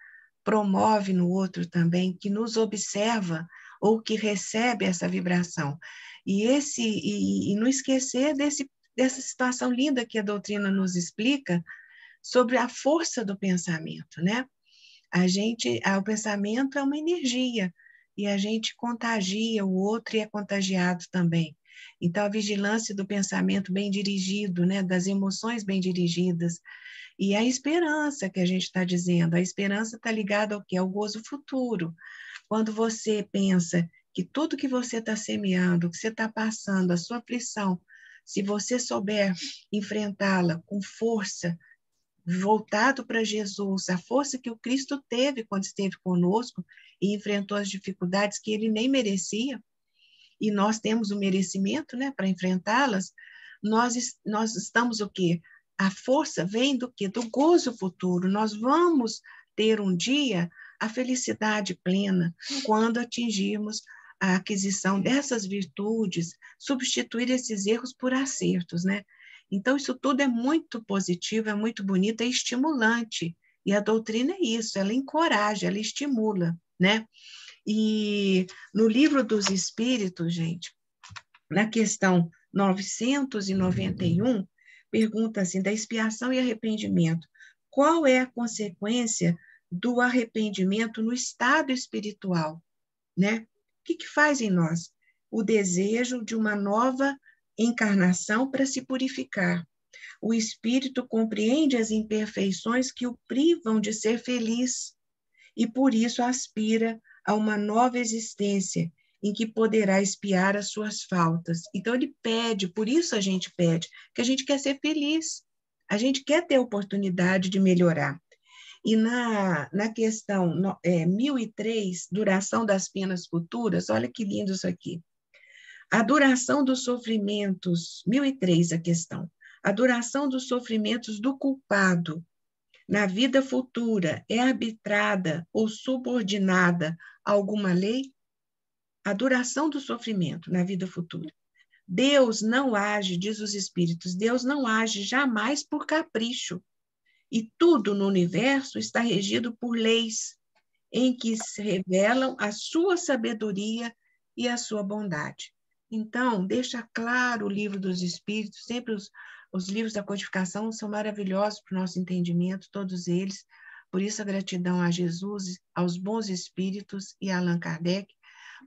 promove no outro também, que nos observa ou que recebe essa vibração. E não esquecer dessa situação linda que a doutrina nos explica sobre a força do pensamento, né? O pensamento é uma energia e a gente contagia o outro e é contagiado também. Então, a vigilância do pensamento bem dirigido, né, das emoções bem dirigidas, e a esperança que a gente está dizendo, a esperança está ligada ao quê? Ao gozo futuro. Quando você pensa que tudo que você está semeando, que você está passando, a sua aflição, se você souber enfrentá-la com força, voltado para Jesus, a força que o Cristo teve quando esteve conosco e enfrentou as dificuldades que ele nem merecia, e nós temos o merecimento, né, para enfrentá-las, nós estamos o quê? A força vem do quê? Do gozo futuro. Nós vamos ter um dia a felicidade plena quando atingirmos a aquisição dessas virtudes, substituir esses erros por acertos, né? Então, isso tudo é muito positivo, é muito bonito, é estimulante. E a doutrina é isso, ela encoraja, ela estimula, né? E no Livro dos Espíritos, gente, na questão 991, pergunta assim, da expiação e arrependimento. Qual é a consequência do arrependimento no estado espiritual, né? O que faz em nós? O desejo de uma nova encarnação para se purificar. O espírito compreende as imperfeições que o privam de ser feliz e por isso aspira a uma nova existência em que poderá expiar as suas faltas. Então, ele pede, por isso a gente pede, que a gente quer ser feliz, a gente quer ter oportunidade de melhorar. E na questão 1003, duração das penas futuras, olha que lindo isso aqui. A duração dos sofrimentos, 1003 a questão, a duração dos sofrimentos do culpado na vida futura é arbitrada ou subordinada a alguma lei? A duração do sofrimento na vida futura. Deus não age, diz os Espíritos, Deus não age jamais por capricho. E tudo no universo está regido por leis em que se revelam a sua sabedoria e a sua bondade. Então, deixa claro o livro dos Espíritos, sempre os livros da codificação são maravilhosos para o nosso entendimento, todos eles. Por isso, a gratidão a Jesus, aos bons espíritos e a Allan Kardec,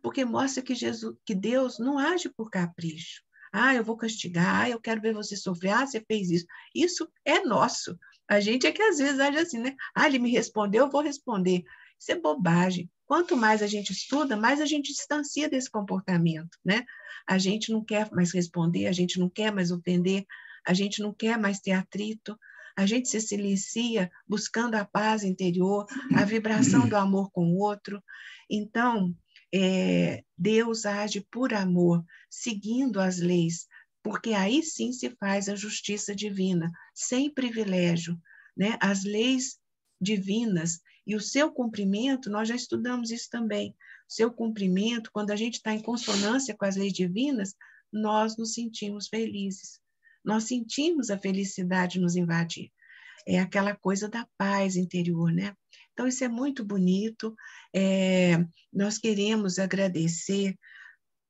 porque mostra que Deus não age por capricho. Ah, eu vou castigar, eu quero ver você sofrer, ah, você fez isso. Isso é nosso. A gente é que às vezes age assim, né? Ah, ele me respondeu, eu vou responder. Isso é bobagem. Quanto mais a gente estuda, mais a gente distancia desse comportamento, né? A gente não quer mais responder, a gente não quer mais ofender, a gente não quer mais ter atrito, a gente se silencia buscando a paz interior, a vibração do amor com o outro. Então, Deus age por amor, seguindo as leis, porque aí sim se faz a justiça divina, sem privilégio, né? As leis divinas e o seu cumprimento, nós já estudamos isso também, o seu cumprimento, quando a gente está em consonância com as leis divinas, nós nos sentimos felizes, nós sentimos a felicidade nos invadir. É aquela coisa da paz interior, né? Então, isso é muito bonito. Nós queremos agradecer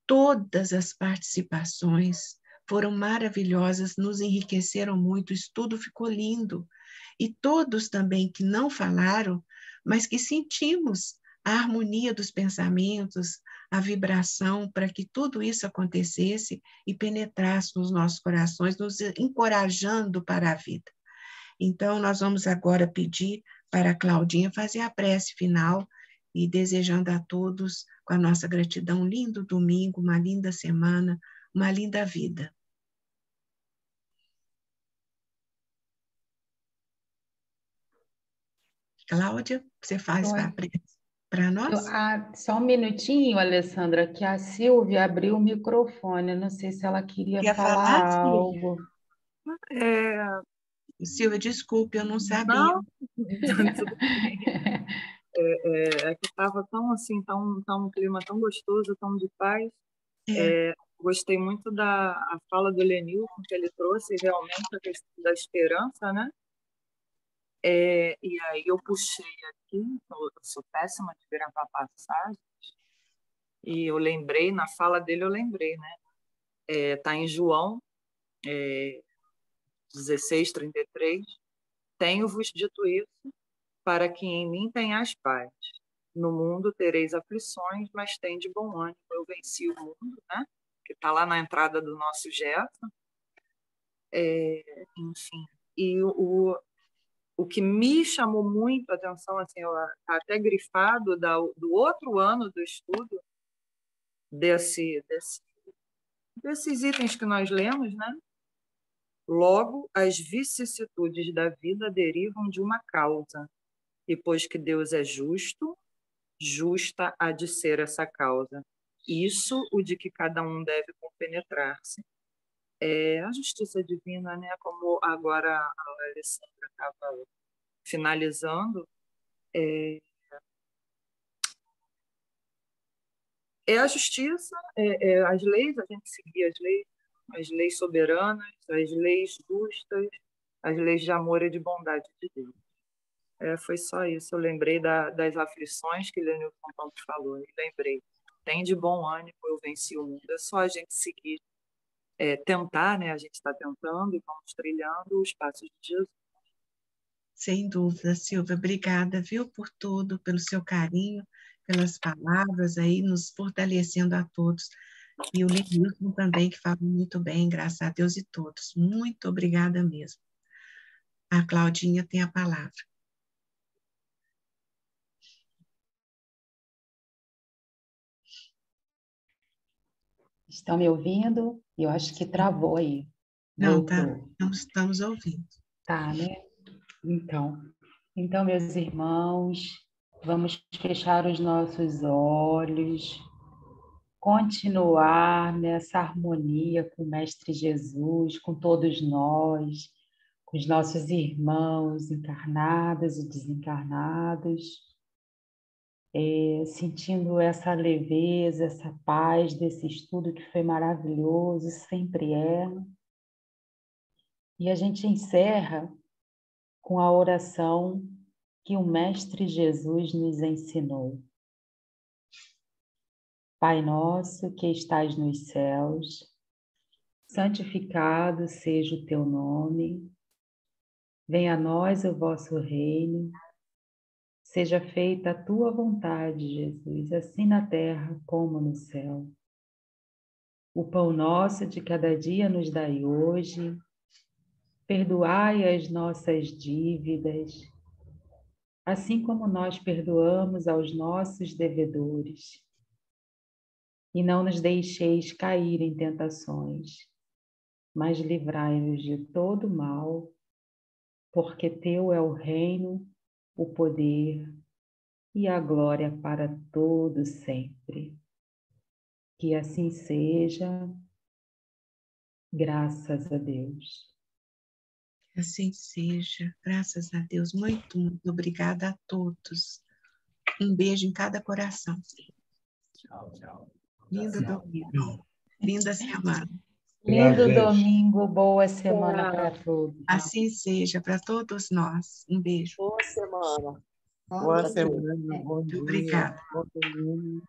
todas as participações, foram maravilhosas, nos enriqueceram muito, o estudo ficou lindo. E todos também que não falaram, mas que sentimos a harmonia dos pensamentos, a vibração para que tudo isso acontecesse e penetrasse nos nossos corações, nos encorajando para a vida. Então, nós vamos agora pedir para a Claudinha fazer a prece final e desejando a todos, com a nossa gratidão, um lindo domingo, uma linda semana, uma linda vida. Cláudia, você faz a prece para nós? Só um minutinho, Alessandra, que a Silvia abriu o microfone. Eu não sei se ela queria falar algo. Silvia, desculpe, eu não sabia. Não, tudo bem. É que estava tão assim, tão um clima tão gostoso, tão de paz. Gostei muito da fala do Lenilson, que ele trouxe realmente a questão da esperança, né? E aí eu puxei aqui, eu sou péssima de gravar passagens, e eu lembrei, na fala dele eu lembrei, né? Tá em João 16:33, tenho-vos dito isso, para que em mim tenhais paz. No mundo tereis aflições, mas tende bom ânimo, eu venci o mundo, né? Que está lá na entrada do nosso Gerson. Enfim, e o que me chamou muito a atenção, assim, tá até grifado do outro ano do estudo desses itens que nós lemos, né? Logo, as vicissitudes da vida derivam de uma causa, e pois que Deus é justo, justa há de ser essa causa. Isso o de que cada um deve compenetrar-se. A justiça divina, né? Como agora a Alessandra estava finalizando, a justiça, as leis, a gente seguir as leis soberanas, as leis justas, as leis de amor e de bondade de Deus. Foi só isso. Eu lembrei das aflições que Lenilson Campos falou. E lembrei, tem de bom ânimo, eu venci o mundo. É só a gente seguir, tentar, né? A gente está tentando e vamos trilhando os passos de Jesus. Sem dúvida, Silvia. Obrigada, viu, por tudo, pelo seu carinho, pelas palavras aí, nos fortalecendo a todos. E o Lenilson também, que falou muito bem, graças a Deus e todos. Muito obrigada mesmo. A Claudinha tem a palavra. Estão me ouvindo? Eu acho que travou aí. Não, tá, Voltou. não estamos ouvindo. Tá, né? Então, meus irmãos, vamos fechar os nossos olhos, continuar nessa harmonia com o Mestre Jesus, com todos nós, com os nossos irmãos encarnados e desencarnados, sentindo essa leveza, essa paz desse estudo que foi maravilhoso, sempre é. E a gente encerra com a oração que o Mestre Jesus nos ensinou. Pai nosso que estais nos céus, santificado seja o teu nome, venha a nós o vosso reino, seja feita a tua vontade, Jesus, assim na terra como no céu. O pão nosso de cada dia nos dai hoje, perdoai as nossas dívidas, assim como nós perdoamos aos nossos devedores. E não nos deixeis cair em tentações, mas livrai-nos de todo mal, porque teu é o reino, o poder e a glória para todo sempre. Que assim seja, graças a Deus. Assim seja, graças a Deus. Muito, muito obrigada a todos. Um beijo em cada coração. Tchau, tchau. Lindo domingo. Linda semana. Lindo domingo, boa semana para todos. Assim seja para todos nós. Um beijo. Boa semana. Bom Boa domingo. semana, bom dia. Obrigada. Bom domingo.